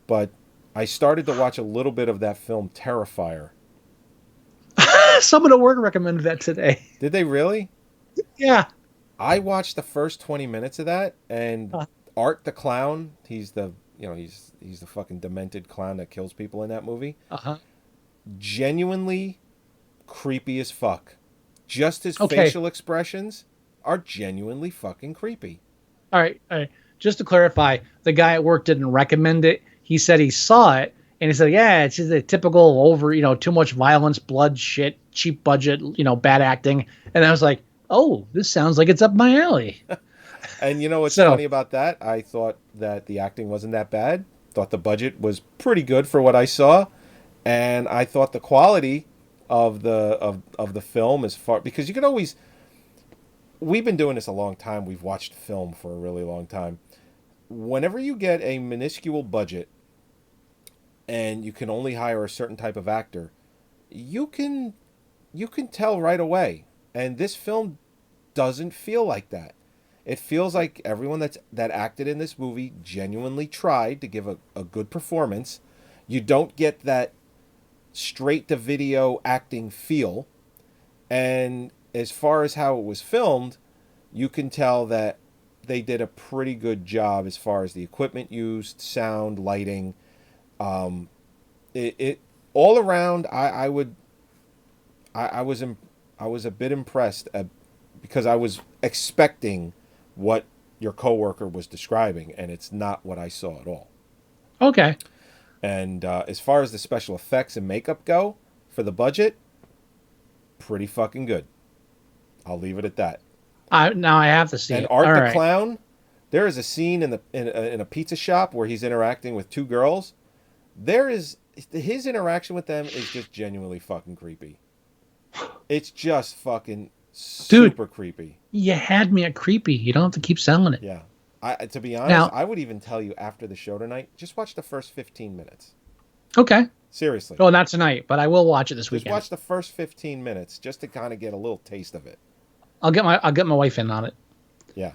but I started to watch a little bit of that film Terrifier. Someone at work recommended that today. Did they really? Yeah. I watched the first 20 minutes of that, and Art the clown, he's the fucking demented clown that kills people in that movie. Uh-huh. Genuinely creepy as fuck. Just his facial expressions are genuinely fucking creepy. All right. Just to clarify, the guy at work didn't recommend it. He said he saw it, and he said, yeah, it's just a typical too much violence, blood, shit, cheap budget, bad acting. And I was like, oh, this sounds like it's up my alley. And you know what's funny about that? I thought that the acting wasn't that bad. Thought the budget was pretty good for what I saw. And I thought the quality of the film is far, because you can always, we've been doing this a long time. We've watched film for a really long time. Whenever you get a minuscule budget and you can only hire a certain type of actor, you can tell right away. And this film doesn't feel like that. It feels like everyone that acted in this movie genuinely tried to give a good performance. You don't get that straight to video acting feel. And as far as how it was filmed, you can tell that they did a pretty good job as far as the equipment used, sound, lighting. It all around, I was a bit impressed because I was expecting what your coworker was describing, and it's not what I saw at all. Okay. And as far as the special effects and makeup go for the budget, pretty fucking good. I'll leave it at that. Now I have to see and it. Art All the right. Clown, there is a scene in a pizza shop where he's interacting with two girls. His interaction with them is just genuinely fucking creepy. It's just fucking super creepy. You had me at creepy. You don't have to keep selling it. Yeah. To be honest, Now, I would even tell you after the show tonight, just watch the first 15 minutes. Okay. Seriously. Well, not tonight, but I will watch it this Just weekend. watch the first 15 minutes just to kind of get a little taste of it. I'll get my wife in on it. Yeah.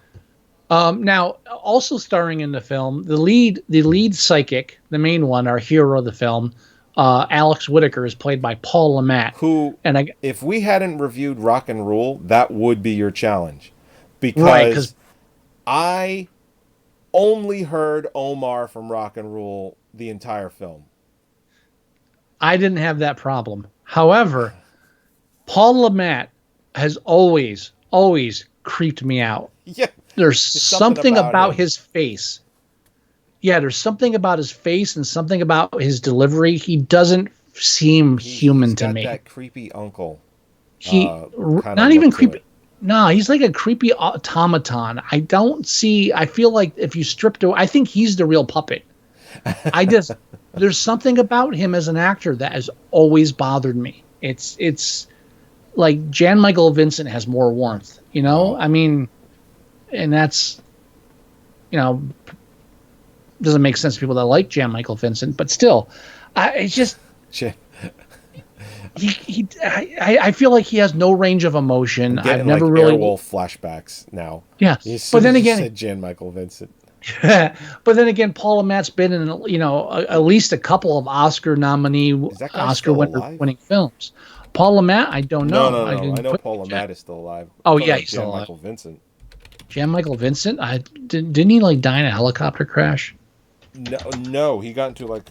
Now, also starring in the film, the lead psychic, the main one, our hero of the film, Alex Whitaker, is played by Paul LeMat. Who, if we hadn't reviewed Rock and Rule, that would be your challenge. Because I only heard Omar from Rock and Rule the entire film. I didn't have that problem. However, Paul LeMat has always creeped me out. Yeah. There's something about his face. Yeah, there's something about his face and something about his delivery. He doesn't seem human to me. That creepy uncle. Not even creepy. No, he's like a creepy automaton. I feel like if you stripped away, I think he's the real puppet. There's something about him as an actor that has always bothered me. It's like Jan Michael Vincent has more warmth, I mean, and that's, doesn't make sense to people that like Jan Michael Vincent, but still, it's just, I feel like he has no range of emotion. I've never really Airwolf flashbacks now. Yeah, but then again, said Jan Michael Vincent. But then again, Paul LeMat's been in at least a couple of Oscar winning films. Paul LeMat, I don't know. No. I know Paul LeMat is still alive. Oh yeah, he's still Jan alive. Michael Vincent. Jan Michael Vincent, didn't he die in a helicopter crash? No, he got into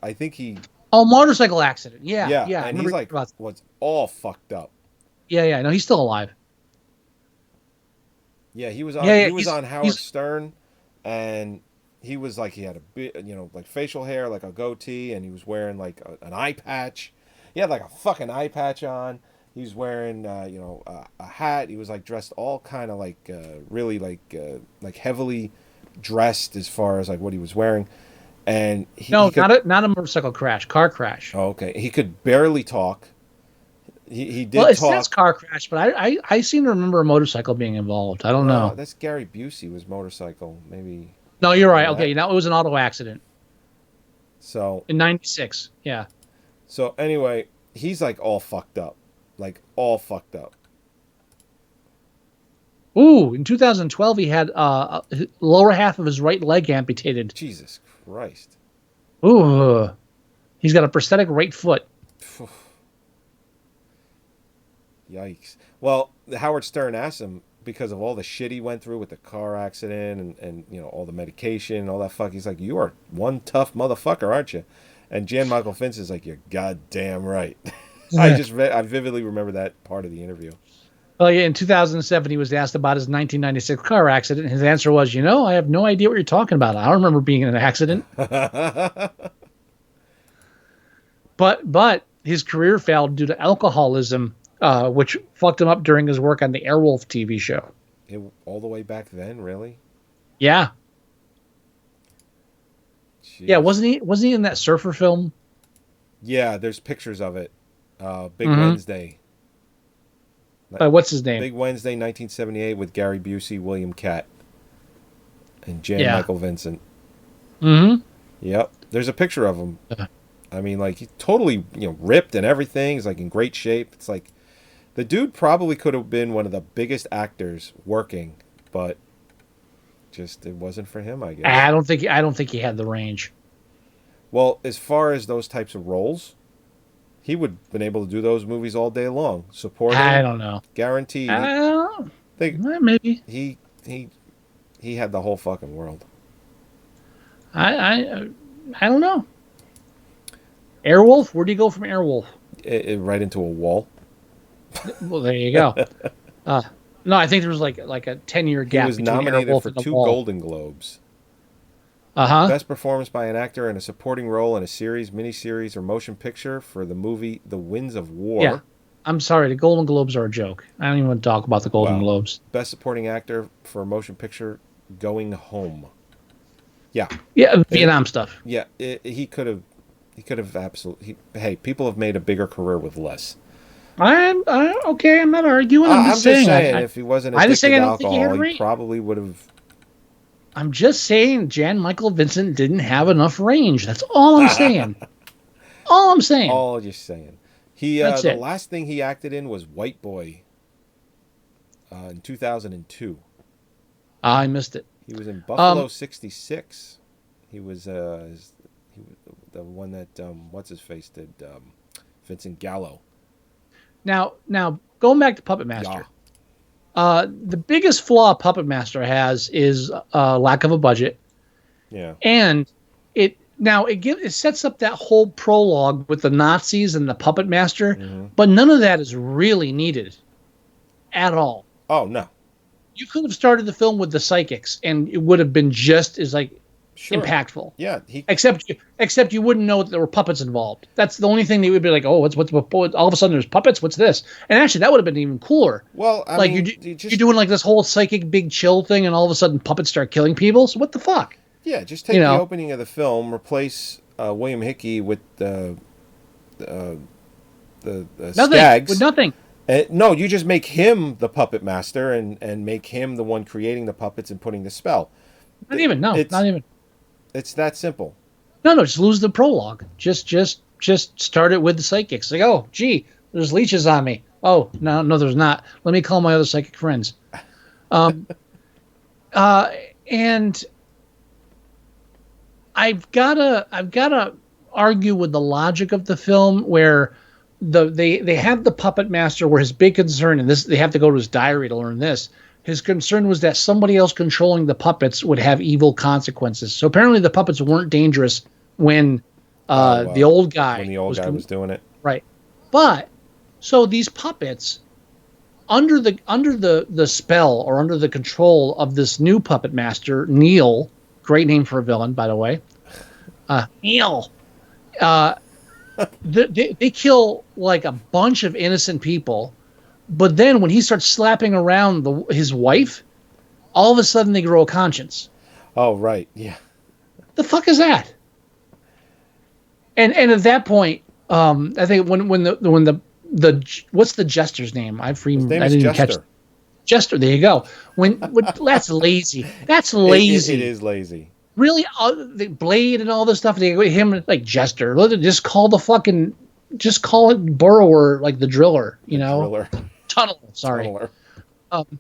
I think he. Oh, motorcycle accident. Yeah. And he's was all fucked up. Yeah. No, he's still alive. Yeah, he was on. He was on Howard Stern, and he was he had a bit, facial hair, like a goatee, and he was wearing an eye patch. He had a fucking eye patch on. He was wearing a hat. He was dressed all kind of really heavily dressed as far as what he was wearing. And not a motorcycle crash, car crash. Oh, okay. He could barely talk. He did Well, it talk. says car crash, but I seem to remember a motorcycle being involved. I don't know. That's Gary Busey was motorcycle. Maybe. No, you're right. That. Okay, now it was an auto accident So in '96. Yeah. So anyway, he's like all fucked up. Like all fucked up. Ooh, in 2012, he had lower half of his right leg amputated. Jesus Christ. Ooh, he's got a prosthetic right foot. Yikes. Well, Howard Stern asked him because of all the shit he went through with the car accident and you know all the medication and all that fuck. He's like, you are one tough motherfucker, aren't you? And Jan Michael Vince is like, you're goddamn right. I vividly remember that part of the interview. Well, yeah, in 2007, he was asked about his 1996 car accident. His answer was, I have no idea what you're talking about. I don't remember being in an accident. But his career failed due to alcoholism, which fucked him up during his work on the Airwolf TV show. All the way back then, really? Yeah. Jeez. Yeah, wasn't he in that surfer film? Yeah, there's pictures of it. Big Wednesday. What's his name? Big Wednesday, 1978, with Gary Busey, William Catt, and Jan Michael Vincent. Mm-hmm. Yep. There's a picture of him. I mean, like, he's totally, ripped and everything. He's, like, in great shape. It's like, the dude probably could have been one of the biggest actors working, but just, it wasn't for him, I guess. I don't think he had the range. Well, as far as those types of roles, he would have been able to do those movies all day long. Supporting, I don't know. Guaranteed. Maybe. He had the whole fucking world. I don't know. Airwolf? Where do you go from Airwolf? Right into a wall. Well, there you go. No, I think there was like a 10-year gap. He was between nominated Airwolf for and the 2 Wall. Golden Globes. Best performance by an actor in a supporting role in a series, miniseries, or motion picture for the movie The Winds of War. Yeah. I'm sorry, the Golden Globes are a joke. I don't even want to talk about the Golden Globes. Best supporting actor for a motion picture, Going Home. Yeah. Yeah, Vietnam stuff. Yeah, he could have absolutely. Hey, people have made a bigger career with less. Okay, I'm not arguing. I'm just saying if he wasn't addicted to alcohol, he probably would have. I'm just saying Jan Michael Vincent didn't have enough range. That's all I'm saying. All I'm saying. All you're saying. The last thing he acted in was White Boy in 2002. I missed it. He was in Buffalo 66. He was the one that what's his face did Vincent Gallo. Now going back to Puppetmaster. The biggest flaw Puppetmaster has is lack of a budget. Yeah. And it sets up that whole prologue with the Nazis and the Puppetmaster, but none of that is really needed at all. Oh, no. You could have started the film with the psychics and it would have been just as impactful. Yeah, except you wouldn't know that there were puppets involved. That's the only thing that would be like, oh, what's all of a sudden there's puppets. What's this? And actually, that would have been even cooler. Well, I mean, you're doing like this whole psychic big chill thing, and all of a sudden puppets start killing people. So what the fuck? Yeah, just take the opening of the film, replace William Hickey with the Skaggs. With nothing. No, you just make him the puppet master and make him the one creating the puppets and putting the spell. Not even. It's that simple. No, just lose the prologue. Just start it with the psychics. Like, oh, gee, there's leeches on me. Oh, no, there's not. Let me call my other psychic friends. And I've gotta argue with the logic of the film where they have the puppet master where his big concern, and this they have to go to his diary to learn this. His concern was that somebody else controlling the puppets would have evil consequences. So apparently the puppets weren't dangerous when the old guy was doing it. Right. But so these puppets under the spell or under the control of this new puppet master, Neil, great name for a villain, by the way. Neil. They kill like a bunch of innocent people. But then when he starts slapping around his wife, all of a sudden they grow a conscience. Oh, right. Yeah. The fuck is that? And at that point, I think when what's the jester's name? His name I is didn't Jester. catch Jester. There you go. That's lazy. That's lazy. It is lazy. Really, the Blade and all this stuff. They him like Jester. Just call it Burrower, like the driller. Driller. Tunnel. Sorry. Tunneler.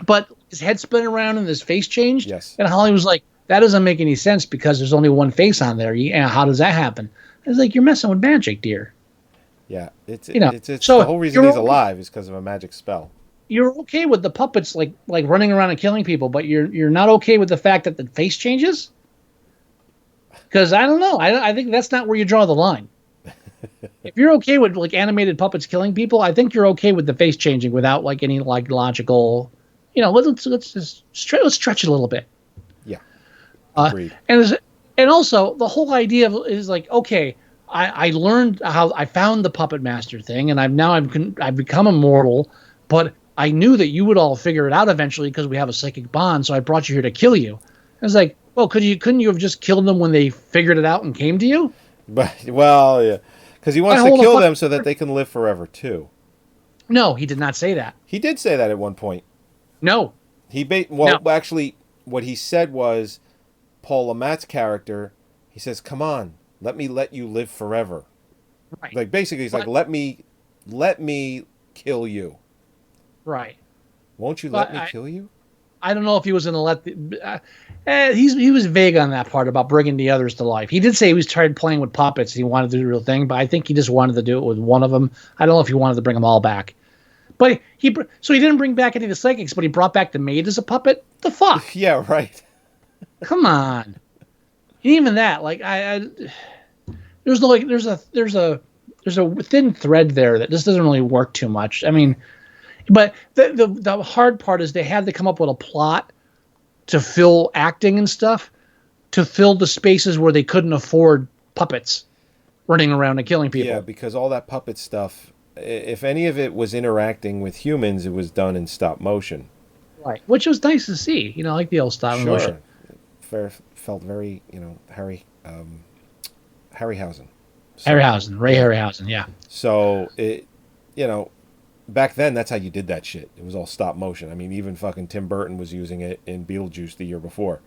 But his head spun around and his face changed. Yes. And Holly was like, "That doesn't make any sense because there's only one face on there. How does that happen?" I was like, "You're messing with magic, dear." Yeah, it's so the whole reason he's alive is because of a magic spell. You're okay with the puppets like running around and killing people, but you're not okay with the fact that the face changes? Because I don't know. I think that's not where you draw the line. If you're okay with like animated puppets killing people, I think you're okay with the face changing without like any like logical. Let's stretch it a little bit. Yeah. Agreed. And also the whole idea is like, okay, I learned how I found the Puppetmaster thing, and I've become immortal, but I knew that you would all figure it out eventually because we have a psychic bond, so I brought you here to kill you. I was like, well, couldn't you have just killed them when they figured it out and came to you? But yeah, because he wants to kill them so that they can live forever too. No, he did not say that. He did say that at one point. No. Actually, what he said was, Paul Lamat's character, he says, "Come on, let me let you live forever." Right. Like basically, he's like, "Let me kill you." Right. Won't you let me kill you? I don't know if he was going to let he was vague on that part about bringing the others to life. He did say he was tired playing with puppets. He wanted to do the real thing, but I think he just wanted to do it with one of them. I don't know if he wanted to bring them all back. But he didn't bring back any of the psychics, but he brought back the maid as a puppet. The fuck? Yeah, right. Come on. Even that, like there's a thin thread there that just doesn't really work too much. I mean, but the hard part is they had to come up with a plot to fill acting and stuff, to fill the spaces where they couldn't afford puppets running around and killing people. Yeah, because all that puppet stuff, if any of it was interacting with humans, it was done in stop motion. Right, which was nice to see. Like the old stop motion. Felt very, Harryhausen. Ray Harryhausen, yeah. So back then, that's how you did that shit. It was all stop motion. I mean, even fucking Tim Burton was using it in Beetlejuice the year before.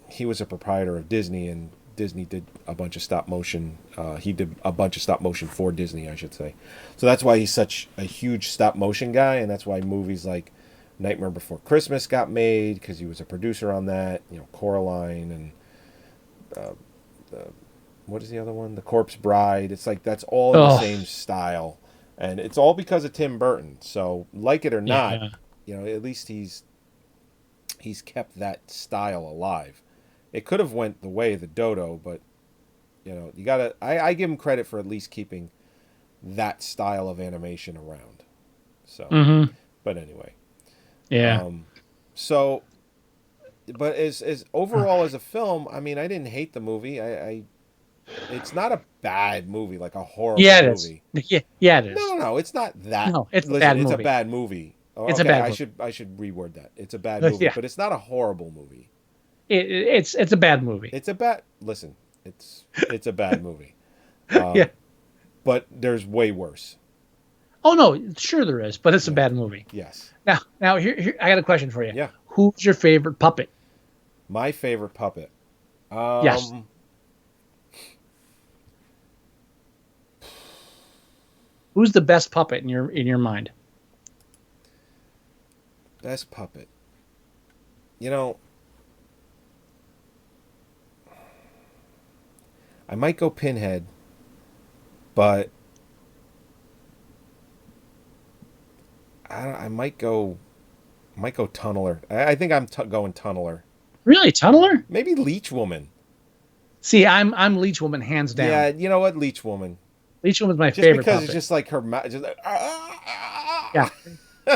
He was a proprietor of Disney, and Disney did a bunch of stop motion. He did a bunch of stop motion for Disney, I should say. So that's why he's such a huge stop motion guy, and that's why movies like Nightmare Before Christmas got made, because he was a producer on that. Coraline and what is the other one? The Corpse Bride. It's like that's all in the same style, and it's all because of Tim Burton. So, like it or not, at least he's kept that style alive. It could have went the way of the dodo, but you gotta. I give him credit for at least keeping that style of animation around. So, but anyway, yeah. But as overall as a film, I mean, I didn't hate the movie. It's not a bad movie, like a horrible movie. Yeah, it is. No, it's not that. No, it's a bad movie. It's a bad movie. It's a bad movie. I should reword that. It's a bad movie, but it's not a horrible movie. It's a bad movie. It's a bad movie. Yeah. But there's way worse. Oh no, sure there is, but it's a bad movie. Yes. Now here I got a question for you. Yeah. Who's your favorite puppet? My favorite puppet. Yes. Who's the best puppet in your mind? Best puppet. I might go Pinhead, but I might go Tunneler. I think I'm going Tunneler. Really, Tunneler? Maybe Leech Woman. See, I'm Leech Woman hands down. Yeah, you know what, Leech Woman. Leech Woman's my favorite. Because puppet. it's just like her mouth, just like. Yeah,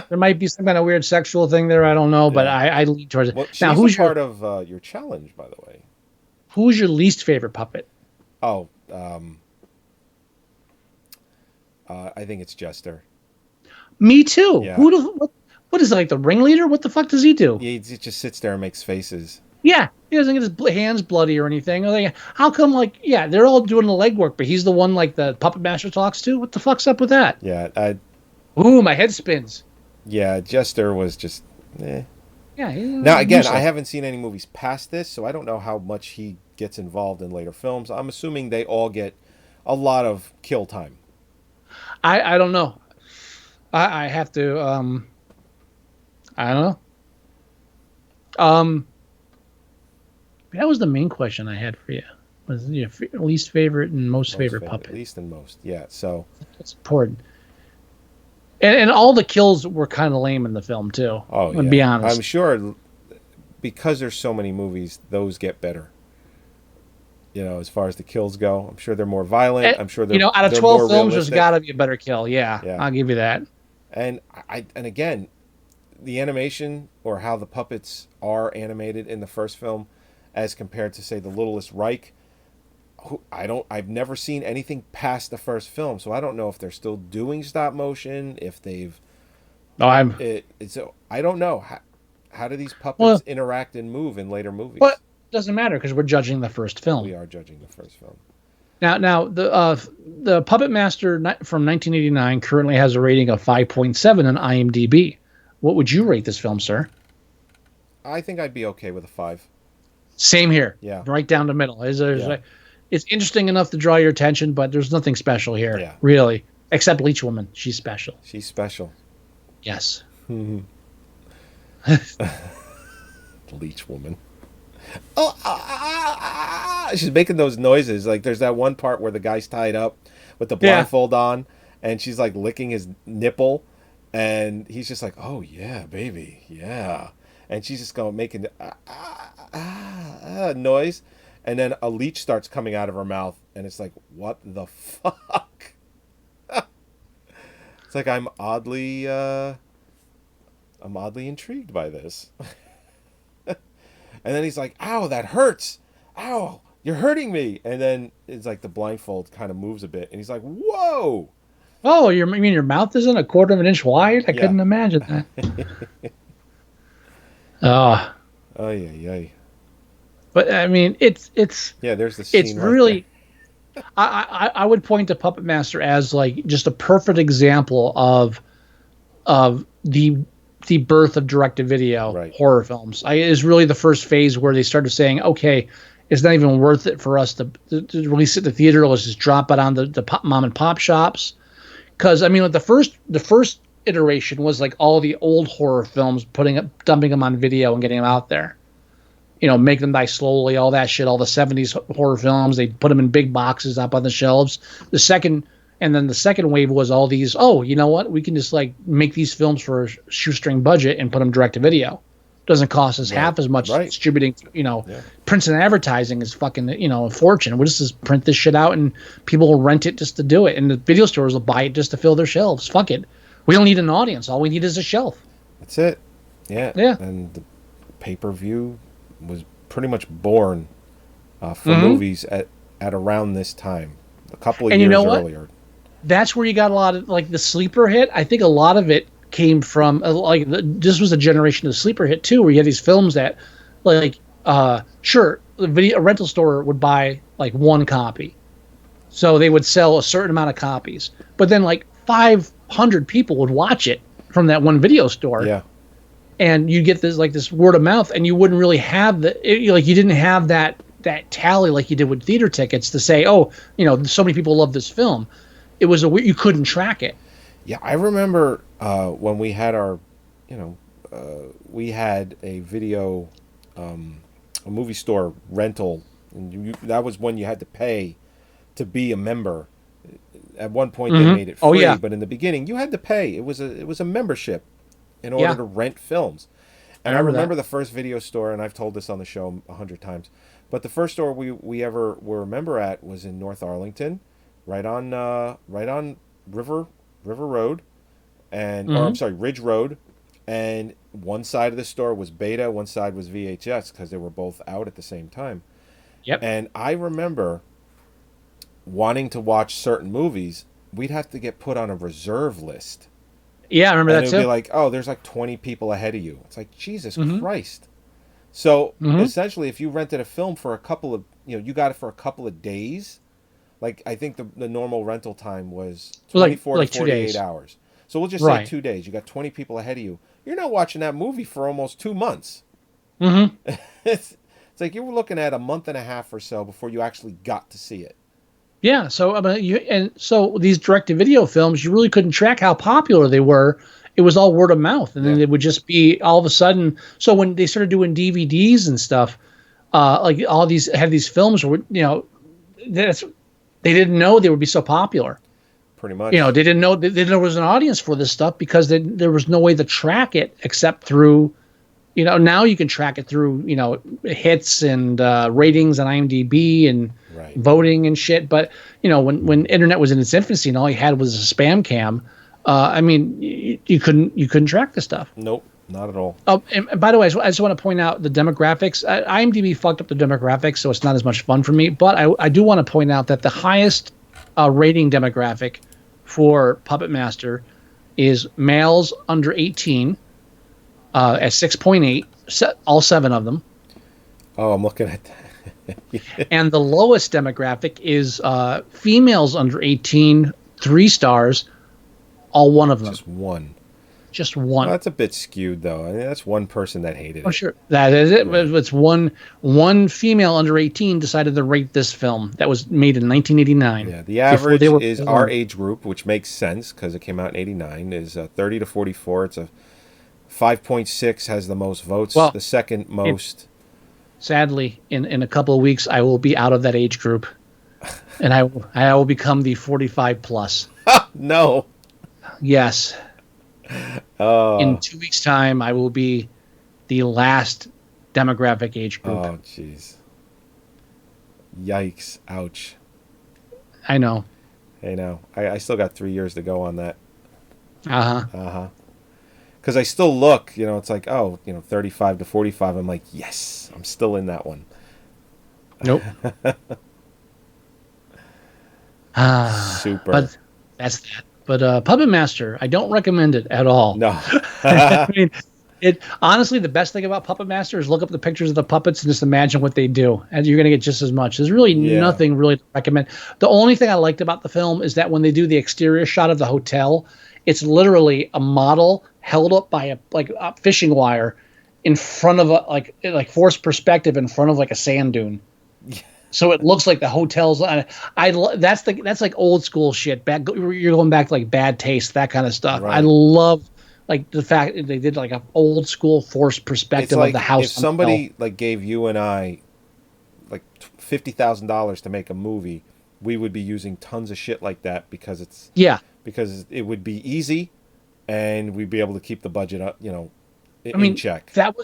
there might be some kind of weird sexual thing there. I don't know, but I lean towards it. Well, now, who's part of your challenge, by the way? Who's your least favorite puppet? Oh, I think it's Jester. Me too. Yeah. What is it, like the ringleader? What the fuck does he do? He just sits there and makes faces. Yeah, he doesn't get his hands bloody or anything. Like, how come? Like, yeah, they're all doing the legwork, but he's the one like the puppet master talks to. What the fuck's up with that? Yeah, Ooh, my head spins. yeah. Jester was just. Eh. Yeah. Now again, I haven't seen any movies past this, so I don't know how much he gets involved in later films. I'm assuming they all get a lot of kill time. I don't know. I have to. I don't know. That was the main question I had for you. Was your least favorite and most favorite puppet? Least and most, yeah. So That's important. And all the kills were kind of lame in the film too. oh yeah, to be honest. I'm sure because there's so many movies, those get better. You know, as far as the kills go, I'm sure they're more violent. I'm sure they're out of they're 12 more films, there's realistic. got to be a better kill. Yeah, Yeah. I'll give you that. And and again, the animation or how the puppets are animated in the first film, as compared to say the Littlest Reich, I've never seen anything past the first film, so I don't know if they're still doing stop motion, if they've. No, I don't know how do these puppets interact and move in later movies. But it doesn't matter because we're judging the first film. We are judging the first film. Now the Puppet Master from 1989 currently has a rating of 5.7 on IMDb. What would you rate this film, sir? I think I'd be okay with a 5. Same here. Yeah. Right down the middle. It's interesting enough to draw your attention, but there's nothing special here, Yeah. really, except Leech Woman. She's special. She's special. Yes. Leech Woman. Oh, she's making those noises. Like there's that one part where the guy's tied up with the blindfold on, and she's like licking his nipple, and he's just like, "Oh yeah, baby, yeah," and she's just going making noise, and then a leech starts coming out of her mouth, and it's like, "What the fuck?" It's like I'm oddly intrigued by this. And then he's like, "Ow, that hurts! Ow, you're hurting me!" And then it's like the blindfold kind of moves a bit, and he's like, "Whoa!" Oh, you mean your mouth isn't a quarter of an inch wide? I couldn't imagine that. Oh, Oh yeah. but I mean, it's Yeah, there's the scene. it's right really. I would point to Puppet Master as like just a perfect example of the birth of direct-to-video horror films. Is really the first phase where they started saying, okay, it's not even worth it for us to release it in the theater. Let's just drop it on the mom and pop shops. Because I mean, like the first iteration was like all the old horror films, dumping them on video and getting them out there. You know, Make Them Die Slowly, all that shit, all the 70s horror films. They put them in big boxes up on the shelves. The second wave was all these, oh, you know what? We can just like make these films for a shoestring budget and put them direct to video. Doesn't cost us half as much distributing, prints and advertising is fucking, a fortune. We'll just print this shit out and people will rent it just to do it. And the video stores will buy it just to fill their shelves. Fuck it. We don't need an audience. All we need is a shelf. That's it. Yeah. Yeah. And the pay-per-view was pretty much born for movies at around this time, a couple of years earlier. That's where you got a lot of like the sleeper hit. I think a lot of it came from this was a generation of sleeper hit too, where you had these films that a rental store would buy like one copy, so they would sell a certain amount of copies, but then like 500 people would watch it from that one video store. Yeah. And you get this word of mouth, and you wouldn't really have you didn't have that tally like you did with theater tickets to say, oh, so many people love this film. It was you couldn't track it. Yeah, I remember when we had our, we had a video, a movie store rental, and that was when you had to pay to be a member. At one point they made it free, but in the beginning you had to pay. It was a membership in order to rent films. And I remember the first video store, and I've told this on the show 100 times, but the first store we ever were a member at was in North Arlington, right on River Road, and or I'm sorry, Ridge Road, and one side of the store was Beta, one side was VHS because they were both out at the same time. Yep. And I remember wanting to watch certain movies, we'd have to get put on a reserve list. Yeah, I remember that too. It would be like, oh, there's like 20 people ahead of you. It's like, Jesus Christ. So Mm-hmm. essentially, if you rented a film for a couple of, you got it for a couple of days. Like I think the normal rental time was 24 like to 2 48 days. hours. So we'll just say Right. 2 days. You got 20 people ahead of you. You're not watching that movie for almost 2 months. Mm-hmm. It's like you were looking at a month and a half or so before you actually got to see it. Yeah. So so these direct-to-video films, you really couldn't track how popular they were. It was all word of mouth, and then Yeah. it would just be all of a sudden. So when they started doing DVDs and stuff, like all these had these films were, that's they didn't know they would be so popular. Pretty much. They didn't know there was an audience for this stuff because there was no way to track it except through, now you can track it through, hits and ratings on IMDb and Right. voting and shit. But, when internet was in its infancy and all you had was a spam cam, I mean, you couldn't track this stuff. Nope, not at all. Oh, and by the way, I just want to point out the demographics. IMDb fucked up the demographics, so it's not as much fun for me. But I do want to point out that the highest rating demographic for Puppet Master is males under 18 at 6.8, all 7 of them. Oh, I'm looking at that. And the lowest demographic is females under 18, 3 stars, all 1 of them. Just one. One. Well, that's a bit skewed, though. I mean, that's one person that hated Oh, it. sure. That is it. It's one female under 18 decided to rate this film that was made in 1989. Yeah, the average is born. our age group, which makes sense because it came out in 89, is 30 to 44. It's a 5.6, has the most votes. Well, the second most. Sadly, in a couple of weeks, I will be out of that age group, and I will become the 45 plus. No. Yes. In 2 weeks' time, I will be the last demographic age group. Oh, jeez. Yikes. Ouch. I know. Hey, now. I still got 3 years to go on that. Uh-huh. Because I still look, it's like, 35 to 45. I'm like, yes, I'm still in that one. Nope. Super. But that's that. But Puppet Master, I don't recommend it at all. No. I mean, honestly, the best thing about Puppet Master is look up the pictures of the puppets and just imagine what they do, and you're going to get just as much. There's really nothing really to recommend. The only thing I liked about the film is that when they do the exterior shot of the hotel, it's literally a model held up by a fishing wire in front of like forced perspective in front of like a sand dune. So it looks like the hotels. That's like old school shit. You're going back to like Bad Taste, that kind of stuff. Right. I love like the fact that they did like an old school forced perspective It's of the house. if somebody like gave you and I like $50,000 to make a movie, we would be using tons of shit like that because because it would be easy, and we'd be able to keep the budget up, in check. That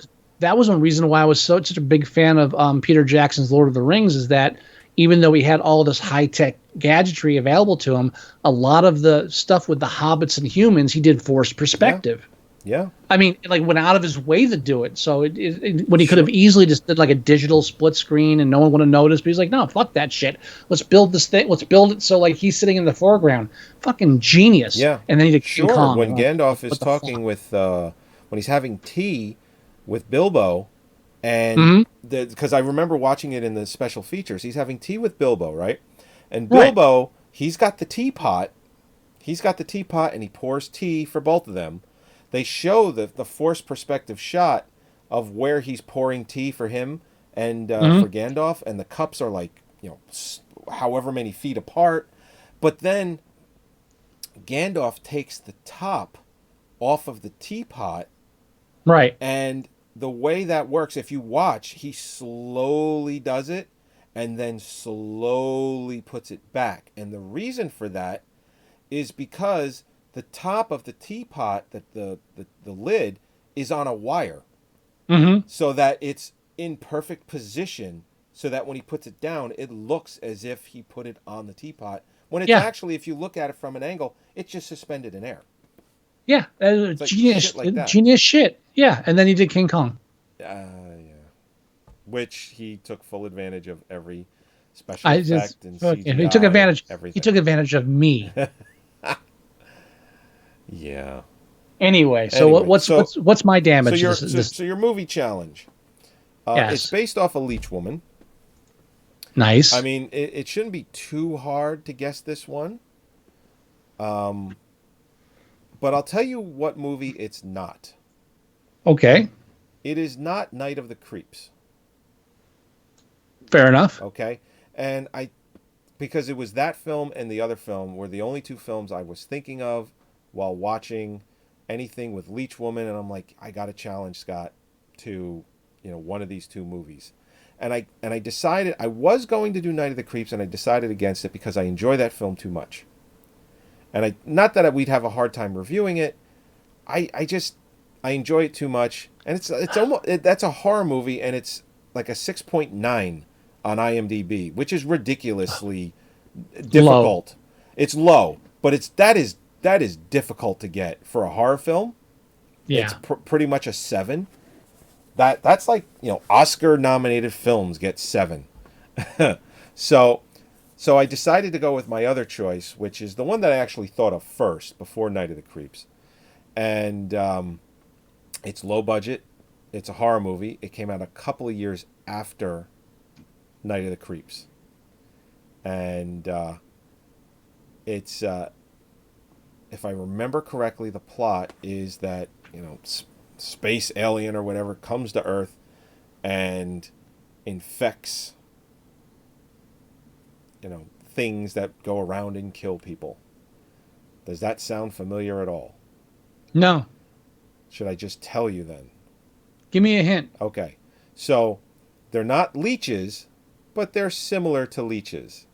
was one reason why I was such a big fan of Peter Jackson's Lord of the Rings, is that even though he had all this high-tech gadgetry available to him, a lot of the stuff with the hobbits and humans, he did forced perspective. Yeah. I mean, like went out of his way to do it. So when he could have easily just did like a digital split screen and no one would have noticed, but he's like, no, fuck that shit. Let's build this thing. Let's build it so like he's sitting in the foreground. Fucking genius. Yeah. And then he did King Kong. When Gandalf is what the talking with when he's having tea with Bilbo, and Mm-hmm. because I remember watching it in the special features, he's having tea with Bilbo, right? And Right. Bilbo, he's got the teapot, and he pours tea for both of them. They show the forced perspective shot of where he's pouring tea for him and for Gandalf, and the cups are like however many feet apart, but then Gandalf takes the top off of the teapot. Right. And the way that works, if you watch, he slowly does it and then slowly puts it back. And the reason for that is because the top of the teapot, the lid, is on a wire. Mm-hmm. So that it's in perfect position so that when he puts it down, it looks as if he put it on the teapot. When it's actually, if you look at it from an angle, it's just suspended in air. Yeah, Like genius, shit like that. genius shit. Yeah, and then he did King Kong. Yeah. Which he took full advantage of every special effect and CGI. He took advantage. Everything. He took advantage of me. Yeah. Anyway, so what's my damage? So your movie challenge. Yes. It's based off a leech woman. Nice. I mean, it shouldn't be too hard to guess this one. But I'll tell you what movie it's not. Okay. It is not Night of the Creeps. Fair enough. Okay? And because it was that film and the other film were the only two films I was thinking of while watching anything with Leech Woman, and I'm like, I got to challenge Scott to, one of these two movies. And I decided I was going to do Night of the Creeps, and I decided against it because I enjoy that film too much. And not that we'd have a hard time reviewing it. I enjoy it too much, and it's almost that's a horror movie, and it's like a 6.9 on IMDb, which is ridiculously difficult. Low. It's low, but that is difficult to get for a horror film. Yeah. It's pretty much a 7. That's like, Oscar nominated films get 7. So I decided to go with my other choice, which is the one that I actually thought of first before Night of the Creeps. And it's low budget. It's a horror movie. It came out a couple of years after Night of the Creeps. And it's, if I remember correctly, the plot is that, space alien or whatever comes to Earth and infects, things that go around and kill people. Does that sound familiar at all? No. Should I just tell you then? Give me a hint. Okay. So they're not leeches, but they're similar to leeches.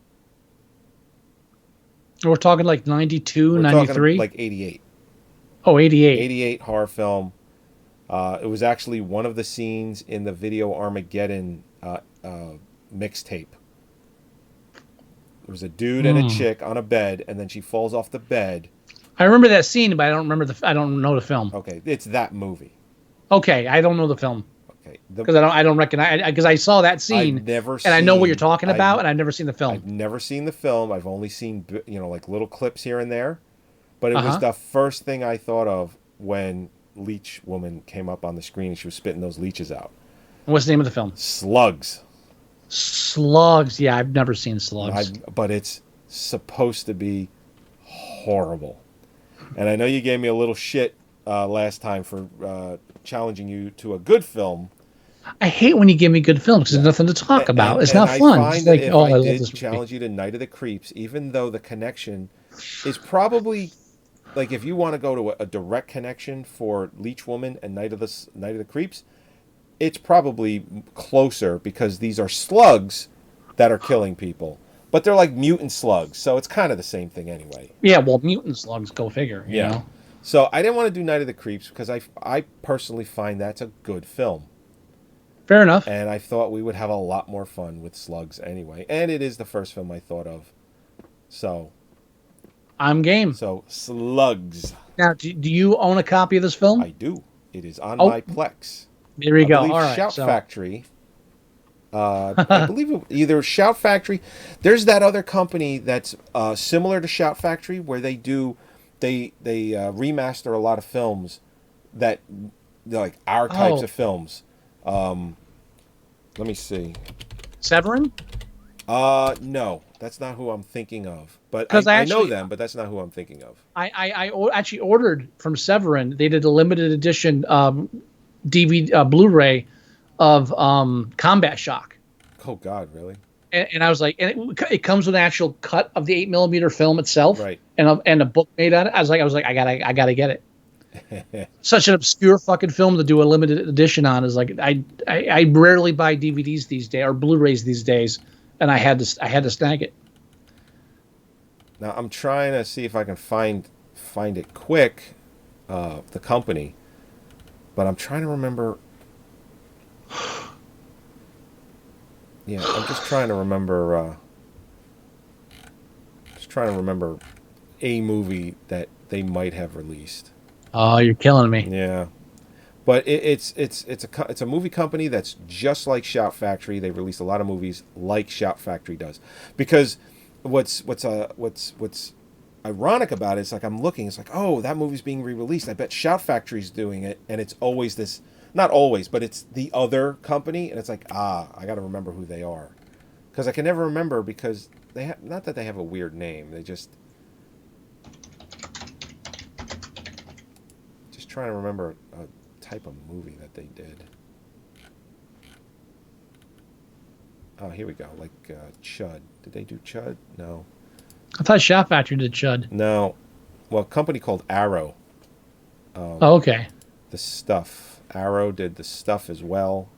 We're talking like 92, We're 93? talking like 88. Oh, 88. 88 horror film. It was actually one of the scenes in the Video Armageddon mixtape. There was a dude and a chick on a bed, and then she falls off the bed. I remember that scene, but I don't remember I don't know the film. Okay, it's that movie. Okay, I don't know the film. Okay, because I don't recognize, because I saw that scene and I know what you're talking about, and I've never seen the film. I've never seen the film. I've only seen like little clips here and there, but it was the first thing I thought of when Leech Woman came up on the screen and she was spitting those leeches out. What's the name of the film? Slugs. Slugs. Yeah, I've never seen Slugs. But it's supposed to be horrible. And I know you gave me a little shit last time for challenging you to a good film. I hate when you give me good films because there's nothing to talk about. It's not fun. It's like, I love did this challenge you to Night of the Creeps, even though the connection is probably, like, if you want to go to a direct connection for Leech Woman and Night of the Creeps, it's probably closer because these are slugs that are killing people. But they're like mutant slugs, so it's kind of the same thing anyway. Yeah, well, mutant slugs, go figure. You know? So I didn't want to do Night of the Creeps because I personally find that's a good film. Fair enough. And I thought we would have a lot more fun with slugs anyway. And it is the first film I thought of. So I'm game. So Slugs. Now, do you own a copy of this film? I do. It is on my Plex. There you go. All right. Shout Factory. I believe either Shout Factory. There's that other company that's similar to Shout Factory where they remaster a lot of films that they're like our types of films. Let me see. Severin? No, that's not who I'm thinking of. But I know them, but that's not who I'm thinking of. I actually ordered from Severin. They did a limited edition DVD Blu-ray of Combat Shock. Oh God, really? And I was like, and it comes with an actual cut of the 8mm film itself, right? And a book made on it. I was like, I gotta get it. Such an obscure fucking film to do a limited edition on is like I rarely buy DVDs these days or Blu-rays these days, and I had to snag it. Now I'm trying to see if I can find it quick, the company, but I'm trying to remember. Yeah, I'm just trying to remember. A movie that they might have released. Oh, you're killing me. Yeah, but it's a movie company that's just like Shout Factory. They release a lot of movies like Shout Factory does. Because what's ironic about it is like I'm looking, it's like, oh, that movie's being re-released. I bet Shout Factory's doing it, and it's always this not always, but it's the other company, and it's like, I got to remember who they are, because I can never remember because they have, not that they have a weird name, they just trying to remember a type of movie that they did. Oh, here we go. Like Chud. Did they do Chud? No. I thought Shout Factory did Chud. No. Well, a company called Arrow. Oh, okay. The Stuff. Arrow did The Stuff as well.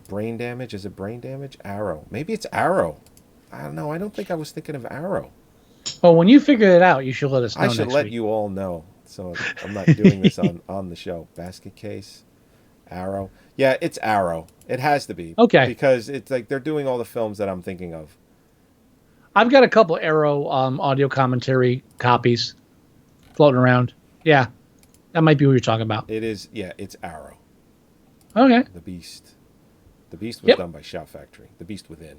Brain Damage. Is it Brain Damage? Arrow. Maybe it's Arrow. I don't know. I don't think I was thinking of Arrow. Well, when you figure it out, you should let us know. I should let you all know. So I'm not doing this on the show. Basket Case. Arrow. Yeah, it's Arrow. It has to be. Okay. Because it's like they're doing all the films that I'm thinking of. I've got a couple Arrow audio commentary copies floating around. Yeah, that might be what you're talking about. It is. Yeah, it's Arrow. Okay. The Beast. The Beast was done by Shout Factory. The Beast Within.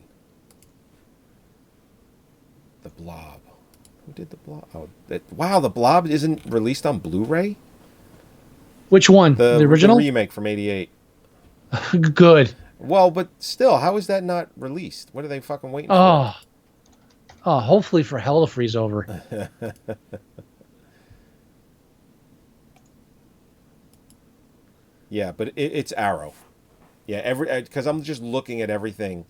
The Blob. Who did the Blob? Oh, wow! The Blob isn't released on Blu-ray. Which one? The original? The remake from '88. Good. Well, but still, how is that not released? What are they fucking waiting for? Oh, hopefully for hell to freeze over. Yeah, but it's Arrow. Yeah, because I'm just looking at everything,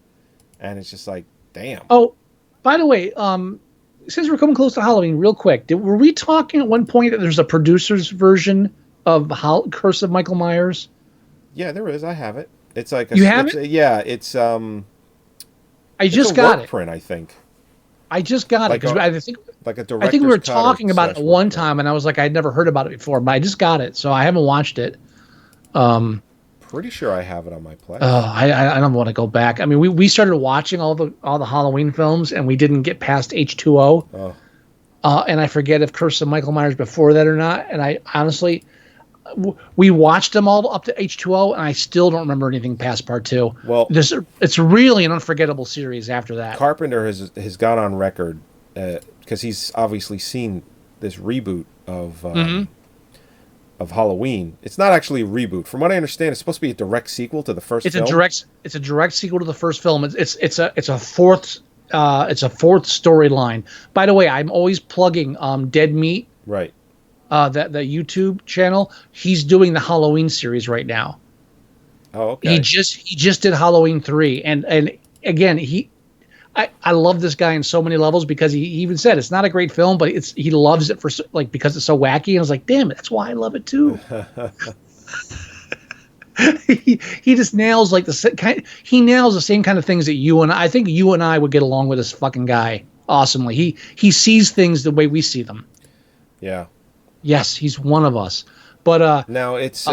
and it's just like, damn. Oh, by the way, since we're coming close to Halloween, real quick, were we talking at one point that there's a producer's version of Curse of Michael Myers? Yeah, there is. I have it. It's like you have it? Yeah, it's I just got it. Print, I think. I just got it because I think like a director's I think we were cut talking about it one print. time, and I was like, I'd never heard about it before, but I just got it, so I haven't watched it. Pretty sure I have it on my Plex. I don't want to go back. I mean, we started watching all the Halloween films, and we didn't get past H2O. Oh. And I forget if Curse of Michael Myers before that or not. And I honestly, we watched them all up to H2O, and I still don't remember anything past part 2. Well, it's really an unforgettable series after that. Carpenter has gone on record because he's obviously seen this reboot of Halloween. It's not actually a reboot. From what I understand, it's supposed to be a direct sequel to the first film. It's a direct sequel to the first film. It's a fourth storyline. By the way, I'm always plugging Dead Meat. Right. The YouTube channel. He's doing the Halloween series right now. Oh, okay. He just did Halloween 3, and again I love this guy in so many levels because he even said it's not a great film, but he loves it because it's so wacky. And I was like, damn it, that's why I love it too. he just nails he nails the same kind of things that I think you and I would get along with this fucking guy awesomely. He sees things the way we see them. Yeah. Yes, he's one of us. But now it's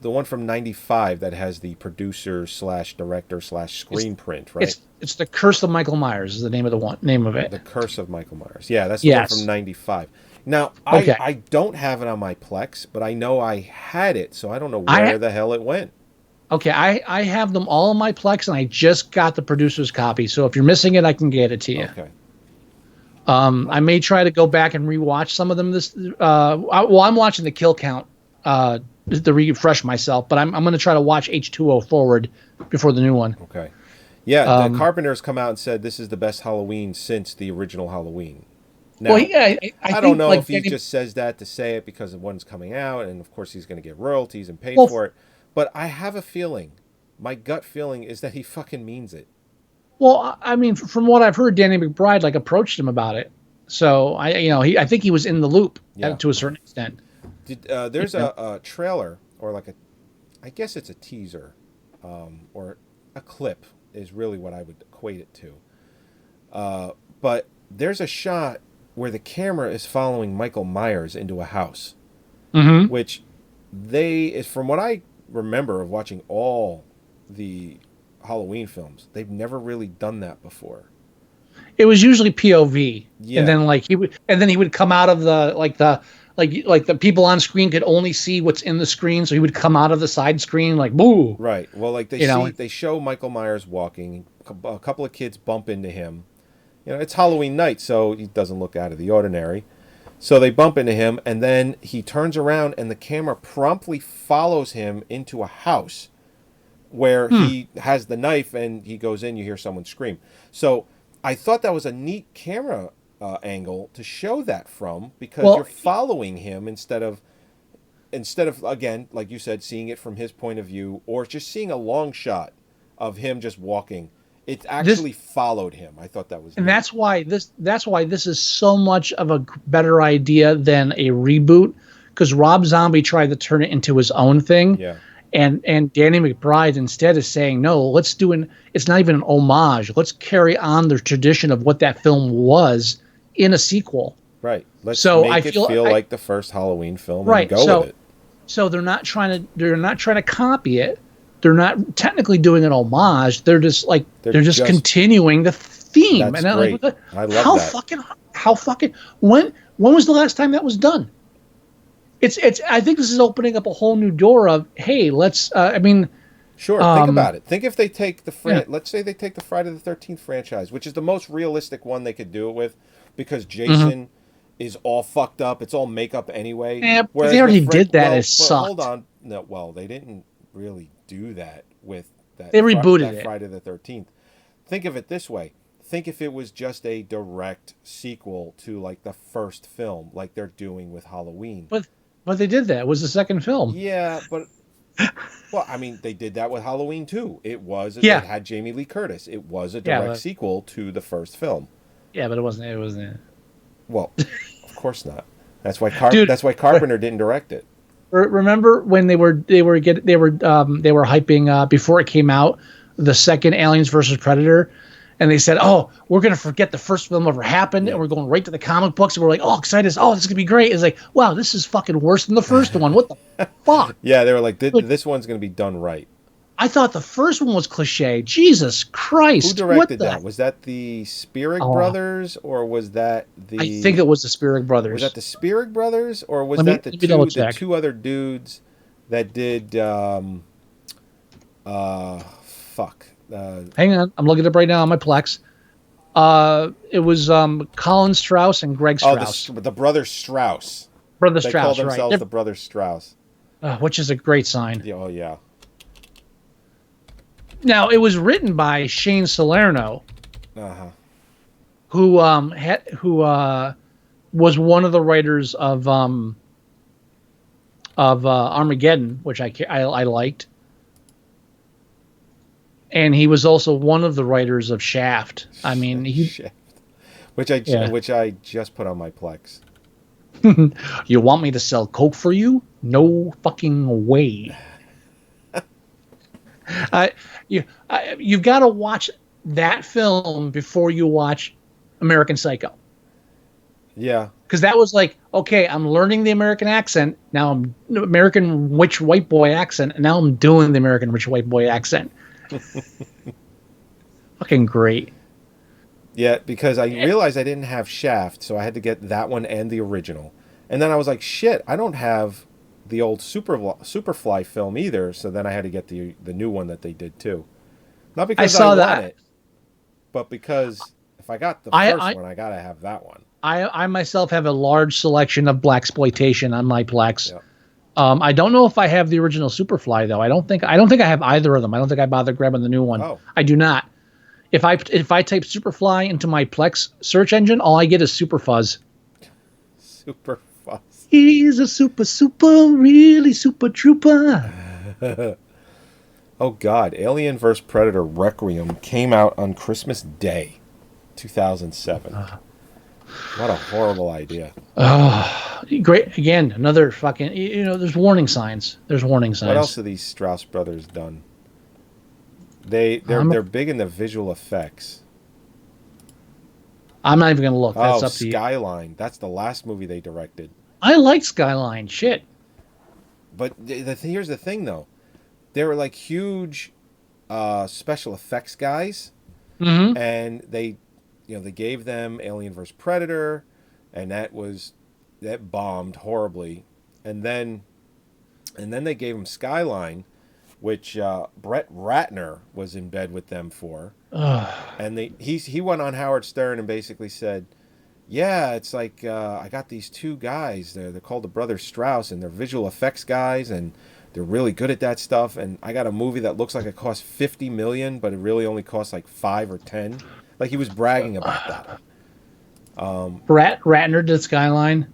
the one from '95 that has the producer / director / screen print, right? It's The Curse of Michael Myers is the name of it. The Curse of Michael Myers. Yeah, that's the one from '95. Now, I don't have it on my Plex, but I know I had it, so I don't know where the hell it went. Okay, I have them all on my Plex, and I just got the producer's copy. So if you're missing it, I can get it to you. Okay. I may try to go back and rewatch some of them. I'm watching the kill count to refresh myself, but I'm going to try to watch H2O forward before the new one. Okay. Yeah, the Carpenter's come out and said this is the best Halloween since the original Halloween. Now, well, yeah, I don't know if he just says that to say it because the one's coming out, and of course he's going to get royalties and pay for it. But I have a feeling, my gut feeling is that he fucking means it. Well, I mean, from what I've heard, Danny McBride approached him about it. So I think he was in the loop to a certain extent. There's a trailer or I guess it's a teaser, or a clip is really what I would equate it to. But there's a shot where the camera is following Michael Myers into a house, which from what I remember of watching all the Halloween films, they've never really done that before. It was usually POV, and then he would come out of the people on screen could only see what's in the screen, so he would come out of the side screen boo. Right. Well, they show Michael Myers walking, a couple of kids bump into him. It's Halloween night, so he doesn't look out of the ordinary. So they bump into him, and then he turns around, and the camera promptly follows him into a house where he has the knife, and he goes in. You hear someone scream. So I thought that was a neat camera angle to show that from, because you're following him instead of again, like you said, seeing it from his point of view, or just seeing a long shot of him just walking. It actually followed him. I thought that was and neat. that's why this is so much of a better idea than a reboot, because Rob Zombie tried to turn it into his own thing. Yeah. And Danny McBride instead is saying, no, let's do it's not even an homage. Let's carry on the tradition of what that film was in a sequel. Right. Let's So make I it feel like the first Halloween film and go with it. So they're not trying to copy it. They're not technically doing an homage. They're just like they're just continuing the theme. That's and great. Like, I love that. How fucking when was the last time that was done? It's I think this is opening up a whole new door of, hey, let's Sure, think about it. Think if they take let's say they take the Friday the 13th franchise, which is the most realistic one they could do it with, because Jason is all fucked up. It's all makeup anyway. Yeah, but they already did that. It sucked. Hold on. No, well, they didn't really do that with that. They rebooted it. Friday the 13th. Think of it this way. Think if it was just a direct sequel to like the first film, like they're doing with Halloween. But they did that. It was the second film. Yeah, but well, I mean, they did that with Halloween too. It had Jamie Lee Curtis. It was a direct sequel to the first film. Yeah, but it wasn't. Well, of course not. That's why Carpenter didn't direct it. Remember when they were hyping before it came out, the second Aliens versus Predator, and they said, "Oh, we're gonna forget the first film ever happened, and we're going right to the comic books." And we're like, "Oh, excited! Oh, this is gonna be great!" It's like, wow, this is fucking worse than the first one. What the fuck? Yeah, they were like, this one's gonna be done right. I thought the first one was cliche. Jesus Christ! Who directed that? Was that the Spierig brothers, or was that the? I think it was the Spierig brothers. Was that the Spierig brothers, or was that the two other dudes that did? Fuck. Hang on, I'm looking it up right now on my Plex. It was Colin Strauss and Greg Strauss. Oh, the brothers Strauss. They call themselves the brothers Strauss. Which is a great sign. Oh yeah. Now, it was written by Shane Salerno, who was one of the writers of Armageddon, which I liked, and he was also one of the writers of Shaft. I mean, Shaft, which I just put on my Plex. You want me to sell coke for you? No fucking way. You've got to watch that film before you watch American Psycho. Yeah. Because that was like, okay, I'm learning the American accent. Now I'm American rich white boy accent. And now I'm doing the American rich white boy accent. Fucking great. Yeah, because I realized I didn't have Shaft, so I had to get that one and the original. And then I was like, shit, I don't have the old Superfly film either, so then I had to get the new one that they did too. Not because I want it, but because if I got the first one, I gotta have that one. I myself have a large selection of blaxploitation on my Plex. Yep. I don't know if I have the original Superfly though. I don't think I have either of them. I don't think I bothered grabbing the new one. Oh. I do not. If I type Superfly into my Plex search engine, all I get is Super Fuzz. Super Fuzz. He's a super really super trooper. Oh God! Alien vs. Predator Requiem came out on Christmas Day, 2007. What a horrible idea. Great. Again, another fucking, there's warning signs. What else have these Strauss brothers done? They're big in the visual effects. I'm not even going to look. That's up to you. Skyline. That's the last movie they directed. I like Skyline. Shit. But here's the thing, though. They were like huge special effects guys. Mm-hmm. And they gave them Alien vs. Predator, and that bombed horribly. And then they gave them Skyline, which Brett Ratner was in bed with them for. And he went on Howard Stern and basically said, Yeah, it's like I got these two guys. They're called the Brothers Strauss, and they're visual effects guys, and they're really good at that stuff. And I got a movie that looks like it cost 50 million, but it really only cost like 5 or 10. Like he was bragging about that. Ratner did Skyline.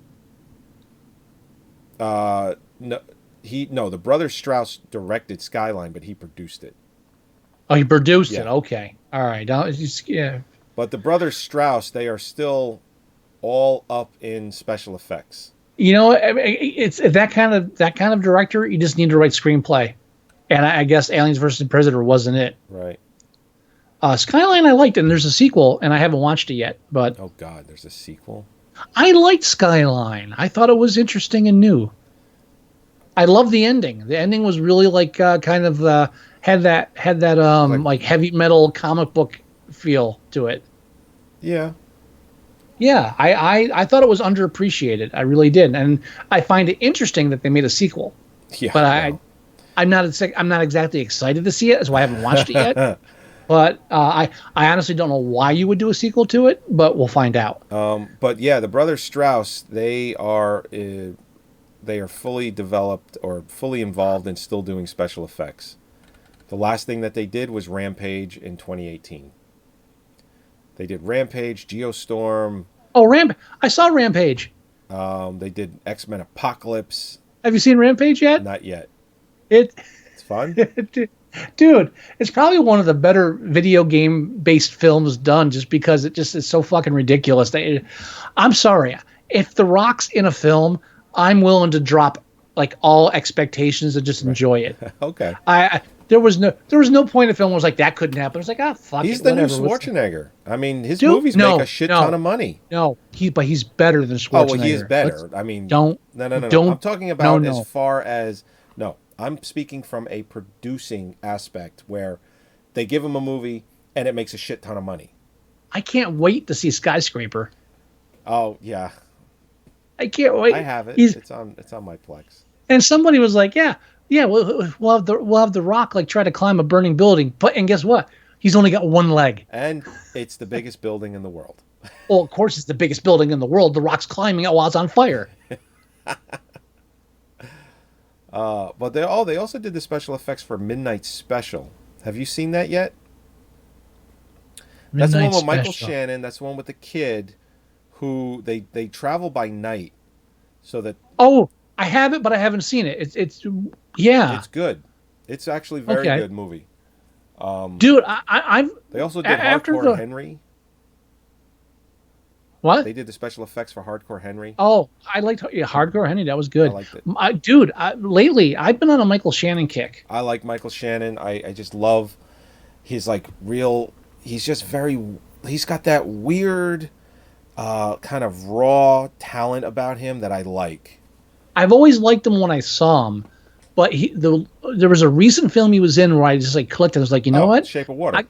No, the Brothers Strauss directed Skyline, but he produced it. Oh, he produced it. Yeah. Okay, all right. Yeah. But the Brothers Strauss, they are still all up in special effects. You know, it's that kind of director. You just need to write screenplay, and I guess Aliens versus Predator wasn't it. Right. Skyline I liked, and there's a sequel, and I haven't watched it yet. But Oh God, there's a sequel. I liked Skyline. I thought it was interesting and new. I love the ending. The ending was really like kind of had that like heavy metal comic book feel to it. Yeah. Yeah, I thought it was underappreciated. I really did, and I find it interesting that they made a sequel. Yeah. But I'm not exactly excited to see it. That's why I haven't watched it yet. But I honestly don't know why you would do a sequel to it, but we'll find out. But yeah, the Brothers Strauss, they are fully developed or fully involved in still doing special effects. The last thing that they did was Rampage in 2018. They did Rampage, Geostorm. Oh, I saw Rampage. They did X-Men Apocalypse. Have you seen Rampage yet? Not yet. It's fun. Dude, it's probably one of the better video game based films done, just because it just is so fucking ridiculous. I'm sorry, if The Rock's in a film, I'm willing to drop like all expectations and just enjoy it. Okay. There was no point in the film where it was like that couldn't happen. It's like, fuck He's it, the new whatever. Schwarzenegger. I mean, his movies make a shit ton of money. No, but he's better than Schwarzenegger. Oh, well, he is better. No. I'm talking about as far as I'm speaking from a producing aspect where they give him a movie and it makes a shit ton of money. I can't wait to see Skyscraper. Oh yeah, I can't wait. I have it. It's on my Plex. And somebody was like, yeah, we'll have the Rock like try to climb a burning building, and guess what? He's only got one leg. And it's the biggest building in the world. Well, of course it's the biggest building in the world. The Rock's climbing it while it's on fire. But they also did the special effects for Midnight Special. Have you seen that yet? That's the one with Michael Shannon. That's the one with the kid who they travel by night, so that. Oh, I have it, but I haven't seen it. It's good. It's actually a very good movie. Dude, I've. They also did Hardcore Henry. What? They did the special effects for Hardcore Henry. Oh, I liked Hardcore Henry. That was good. I liked it. Lately, I've been on a Michael Shannon kick. I like Michael Shannon. I just love his like real. He's just he's got that weird kind of raw talent about him that I like. I've always liked him when I saw him, but there was a recent film he was in where I just like clicked and was like, you know what? Shape of Water.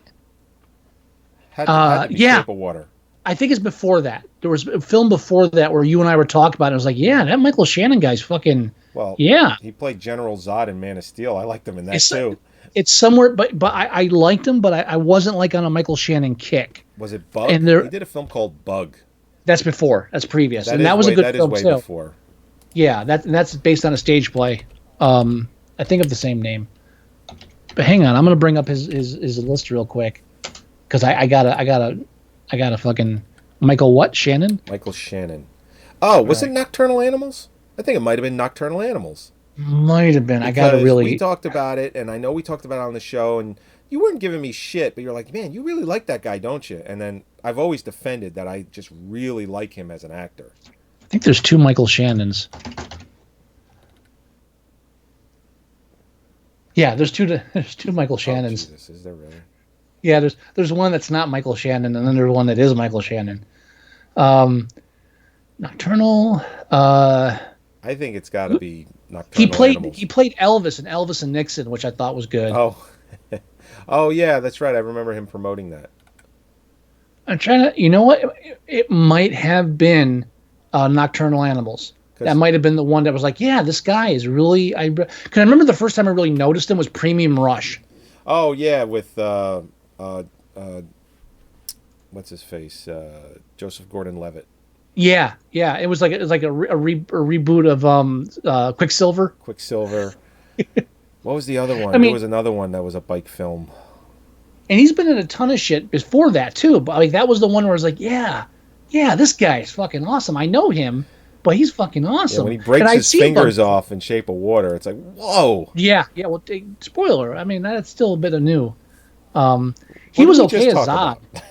Had to be Shape of Water. I think it's before that. There was a film before that where you and I were talking about it. I was like, yeah, that Michael Shannon guy's fucking. Well, yeah. He played General Zod in Man of Steel. I liked him in that too. It's somewhere, but I liked him, but I wasn't like on a Michael Shannon kick. Was it Bug? And he did a film called Bug. That's before. That's previous, and that was a good film too. That is way before. Yeah, that's based on a stage play. I think of the same name. But hang on, I'm gonna bring up his list real quick because I gotta fucking Michael Shannon? Michael Shannon. Oh, was it Nocturnal Animals? I think it might have been Nocturnal Animals. Might have been. Because we talked about it, and I know we talked about it on the show, and you weren't giving me shit, but you're like, man, you really like that guy, don't you? And then I've always defended that I just really like him as an actor. I think there's two Michael Shannons. Yeah, there's two Michael Shannons. Oh, Jesus, is there really? Yeah, there's one that's not Michael Shannon, and then there's one that is Michael Shannon. Nocturnal. I think it's got to be Nocturnal Animals. He played Elvis in Elvis and Nixon, which I thought was good. Oh yeah, that's right. I remember him promoting that. I'm trying to. You know what? It might have been Nocturnal Animals. That might have been the one that was like, yeah, this guy is really. Because I remember the first time I really noticed him was Premium Rush. Oh yeah, with what's his face? Joseph Gordon-Levitt. Yeah, yeah. It was like a reboot of Quicksilver. Quicksilver. What was the other one? I There mean, was another one that was a bike film. and he's been in a ton of shit before that too. But like that was the one where I was like, yeah, this guy's fucking awesome. I know him, but he's fucking Yeah, awesome. when he And breaks I his see him fingers off in Shape of Water, it's like, whoa. Yeah, yeah. Well, spoiler. I mean, that's still a bit of new. He What was did we okay just as talk Zod. about?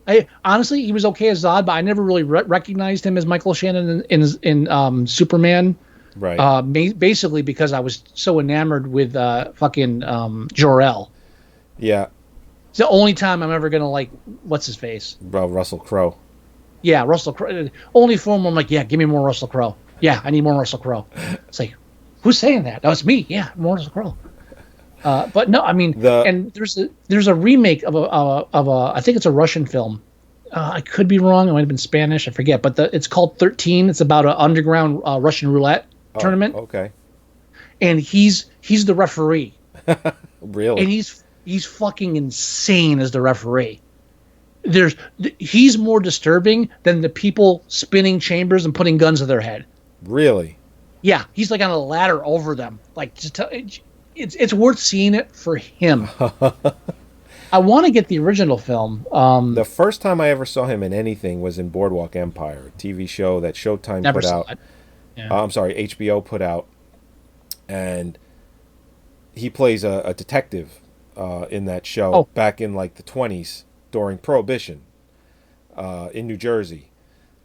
I honestly, he was okay as Zod, but I never really recognized him as Michael Shannon in Superman. Right. Basically because I was so enamored with fucking Jor-El. Yeah. It's the only time I'm ever gonna like what's his face. Bro, Russell Crowe. Yeah, Russell Crowe. Only film I'm like, yeah, give me more Russell Crowe. Yeah, I need more Russell Crowe. It's like, who's saying that? Oh, it's me. Yeah, more Russell Crowe. But no, I mean, and there's a remake of a I think it's a Russian film. I could be wrong. It might have been Spanish. I forget. But it's called 13. It's about an underground Russian roulette tournament. Okay. And he's the referee. Really? And he's fucking insane as the referee. He's more disturbing than the people spinning chambers and putting guns to their head. Really? Yeah, he's like on a ladder over them. Like it's worth seeing it for him. I want to get the original film. The first time I ever saw him in anything was in Boardwalk Empire, a TV show that Showtime Never put saw out. it. Yeah. I'm sorry, HBO put out, and he plays a detective in that show back in like the 20s during Prohibition in New Jersey,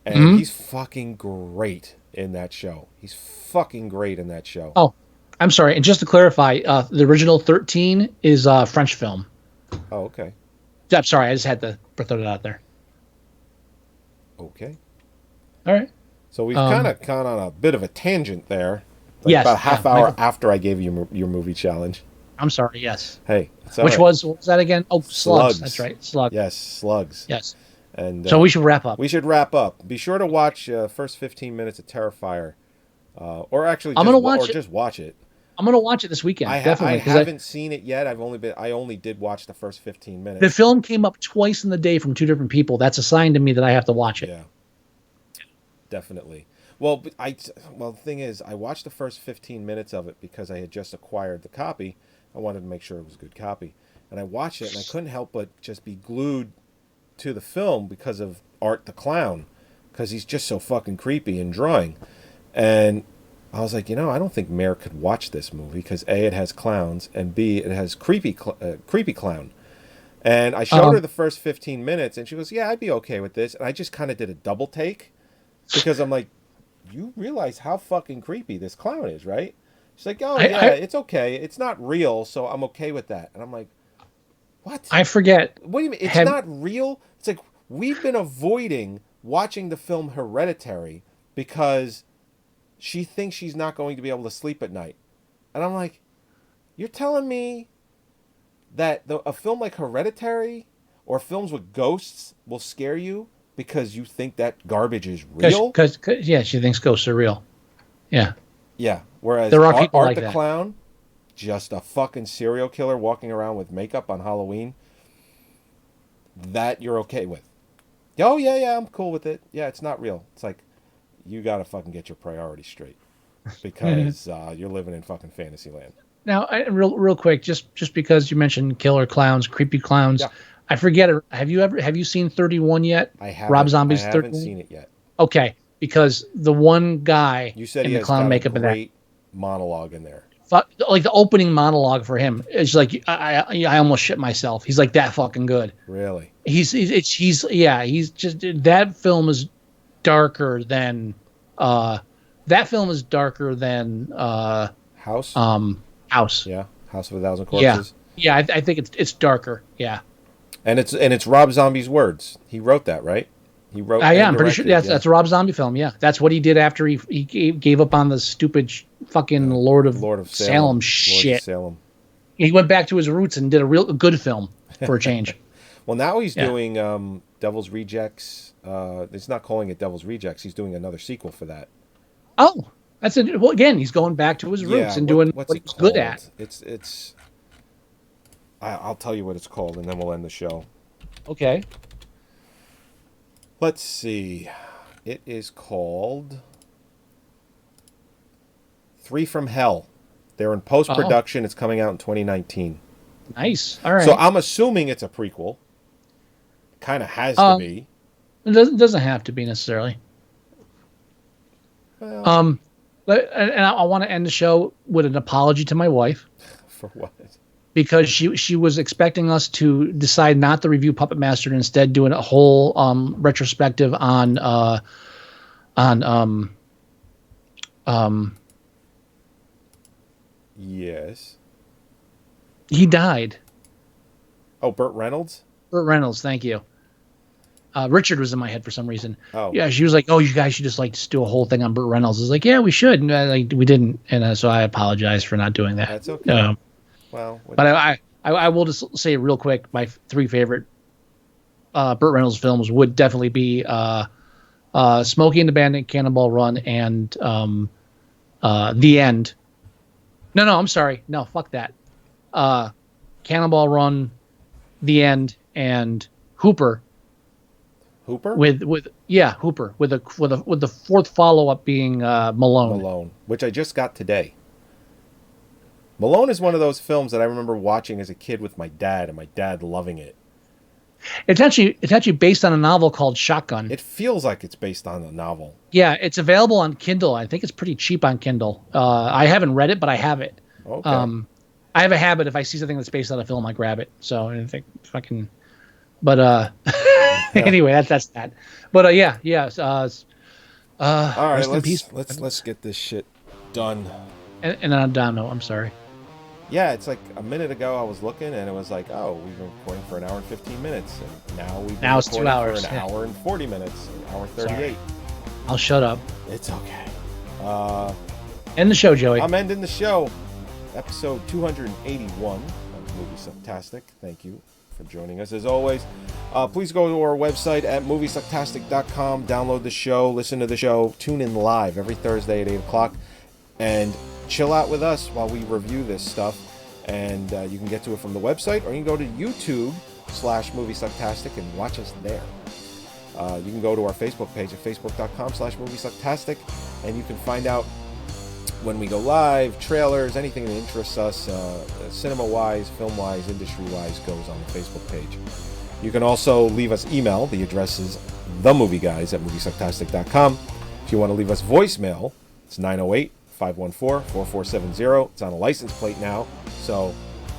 and he's fucking great in that show. He's fucking great in that show. Oh, I'm sorry. And just to clarify, the original 13 is a French film. Oh, okay. I'm sorry. I just had to throw it out there. Okay. All right. So we've kind of gone on a bit of a tangent there. Like Yes, about a half yeah. hour after I gave you your movie challenge. I'm sorry. Yes. Hey, it's all Which right. was what was that again? Oh, Slugs. Slugs. That's right. Slugs. Yes, Slugs. Yes. And So we should wrap up. We should wrap up. Be sure to watch first 15 minutes of Terrifier, or actually, I'm just, gonna watch it. just watch it. I'm gonna watch it this weekend. Definitely. I 'cause haven't seen it yet. I only did watch the first 15 minutes. the film came up twice in the day from two different people. That's a sign to me that I have to watch it. Yeah, definitely. Well, the thing is, I watched the first 15 minutes of it because I had just acquired the copy. I wanted to make sure it was a good copy, and I watched it, and I couldn't help but just be glued to the film because of Art the Clown, because he's just so fucking creepy in drawing. And I was like, I don't think Mare could watch this movie because A, it has clowns, and B, it has creepy clown. And I showed her the first 15 minutes, and she goes, yeah, I'd be okay with this. And I just kind of did a double take because I'm like, you realize how fucking creepy this clown is, right? She's like, oh, it's okay. It's not real, so I'm okay with that. And I'm like, what? I forget. What do you mean? It's not real? It's like, we've been avoiding watching the film Hereditary because she thinks she's not going to be able to sleep at night. And I'm like, you're telling me that a film like Hereditary or films with ghosts will scare you because you think that garbage is real? Because yeah, she thinks ghosts are real. Yeah. Yeah. Whereas there are people Art like the that. Clown, just a fucking serial killer walking around with makeup on Halloween, that you're okay with. Oh, yeah, I'm cool with it. Yeah, it's not real. It's like, you got to fucking get your priorities straight because you're living in fucking fantasy land. Now, real quick, just because you mentioned killer clowns, creepy clowns, Yeah. I forget. Have you seen 31 yet? I haven't. Rob Zombie's I haven't 31? seen it yet. Okay, because the one guy You said in he the has clown got makeup a in that, great monologue in there. like the opening monologue for him is like I almost shit myself. He's like that fucking good. Really? He's just that film is darker than House? House. Yeah, House of a Thousand Corpses. Yeah, I think it's darker. Yeah. And it's Rob Zombie's words. He wrote that, right? He wrote. I'm pretty sure that's a Rob Zombie film. Yeah, that's what he did after he gave up on the stupid fucking Lord of Salem shit. Lord of Salem. He went back to his roots and did a real good film for a change. Well, now he's doing Devil's Rejects. He's not calling it Devil's Rejects. He's doing another sequel for that. Oh, that's it. Well, again, he's going back to his roots and doing what he's good at. It's. I'll tell you what it's called, and then we'll end the show. Okay. Let's see. It is called Three from Hell. They're in post-production. It's coming out in 2019. Nice. All right. So I'm assuming it's a prequel. Kind of has to be. It doesn't have to be necessarily. Well, And I want to end the show with an apology to my wife. For what? Because she was expecting us to decide not to review Puppetmaster and instead doing a whole retrospective on Yes. he died. Oh, Burt Reynolds? Burt Reynolds, thank you. Richard was in my head for some reason. Oh. Yeah, she was like, "Oh, you guys should just do a whole thing on Burt Reynolds." I was like, "Yeah, we should." And we didn't, and so I apologize for not doing that. That's okay. Well, but I will just say real quick, my three favorite Burt Reynolds films would definitely be Smokey and the Bandit, Cannonball Run, and The End. No, I'm sorry. No, fuck that. Cannonball Run, The End, and Hooper. Hooper? With Hooper with the fourth follow up being Malone. Malone, which I just got today. Malone is one of those films that I remember watching as a kid with my dad, and my dad loving it. It's actually based on a novel called Shotgun. It feels like it's based on a novel. Yeah, it's available on Kindle. I think it's pretty cheap on Kindle. I haven't read it, but I have it. Okay. I have a habit if I see something that's based on a film, I grab it. So I think fucking. But anyway, that's that. But yeah. All right, rest in peace. let's get this shit done. And on a down note, I'm sorry. Yeah, it's like a minute ago I was looking and it was like, oh, we've been recording for an hour and 15 minutes, and now it's 2 hours for an hour and 40 minutes, an hour and 38. Sorry. I'll shut up. It's okay. End the show, Joey. I'm ending the show. Episode 281 of Moviesucktastic. Thank you for joining us as always. Please go to our website at Moviesucktastic.com, download the show, listen to the show, tune in live every Thursday at 8 o'clock, and chill out with us while we review this stuff. And you can get to it from the website, or you can go to YouTube/Moviesucktastic and watch us there. You can go to our Facebook page at Facebook.com/Moviesucktastic, and you can find out when we go live, trailers, anything that interests us, cinema-wise, film-wise, industry-wise, goes on the Facebook page. You can also leave us email. The address is themovieguys@Moviesucktastic.com. If you want to leave us voicemail, it's 908-514-4470. It's on a license plate now, so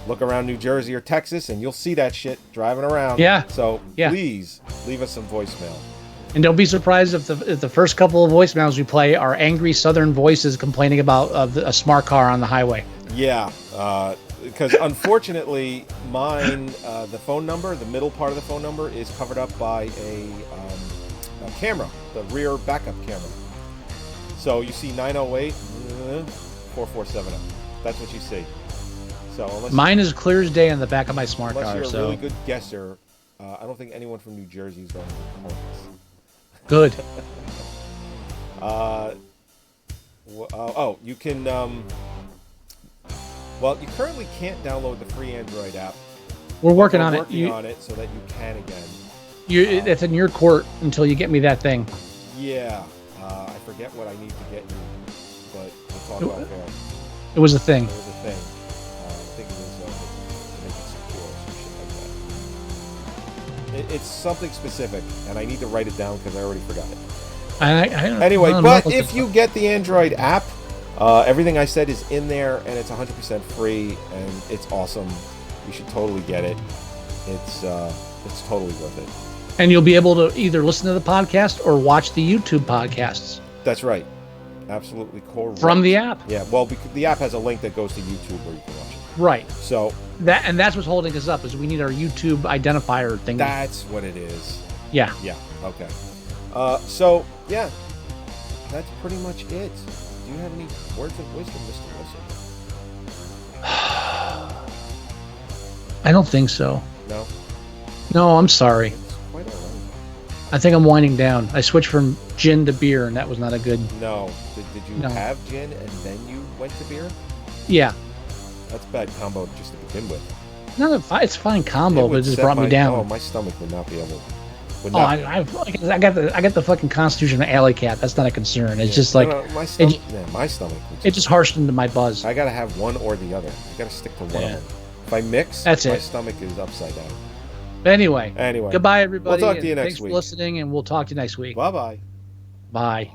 look around New Jersey or Texas, and you'll see that shit driving around. Yeah. So Yeah. please leave us some voicemail. And don't be surprised if the first couple of voicemails we play are angry Southern voices complaining about a smart car on the highway. Yeah, because unfortunately, mine, the phone number, the middle part of the phone number, is covered up by a camera, the rear backup camera. So you see 908-4470. That's what you see. So unless Mine is clear as day on the back of my smart unless car. you're a So really good guesser, I don't think anyone from New Jersey is going to record this. good. You can. Well, you currently can't download the free Android app. We're working on We're it. working on it so that you can again. It's in your court until you get me that thing. Yeah, I forget what I need to get you, but we'll talk about that. It was a thing. There was a thing. I think it was to make it secure or some shit like that. It's something specific, and I need to write it down because I already forgot it. Anyway, but if you get the Android app, everything I said is in there, and it's 100% free, and it's awesome. You should totally get it. It's totally worth it. And you'll be able to either listen to the podcast or watch the YouTube podcasts. That's right. Absolutely correct. From the app. Yeah, well, because the app has a link that goes to YouTube where you can watch it. Right. So that's what's holding us up is we need our YouTube identifier thing. that's what it is. Yeah. Yeah. Okay. So yeah, that's pretty much it. Do you have any words of wisdom, Mr. Wilson? I don't think so. No. No, I'm sorry. It's quite all right. I think I'm winding down. I switched from gin to beer, and that was not a good. No. Did you No. have gin and then you went to beer? Yeah. That's a bad combo just to begin with. It's fine combo, but it just brought me down. Oh, my stomach would not be able Would Oh, not- I got the fucking constitution of an alley cat. That's not a concern. It's just like No, my stomach. My stomach. it just harshed into my buzz. I gotta have one or the other. I gotta stick to one of them. If I mix, That's my it. stomach is upside down. Anyway, Anyway, goodbye, everybody. We'll talk to you and next thanks week. for listening, and we'll talk to you next week. Bye bye. Bye.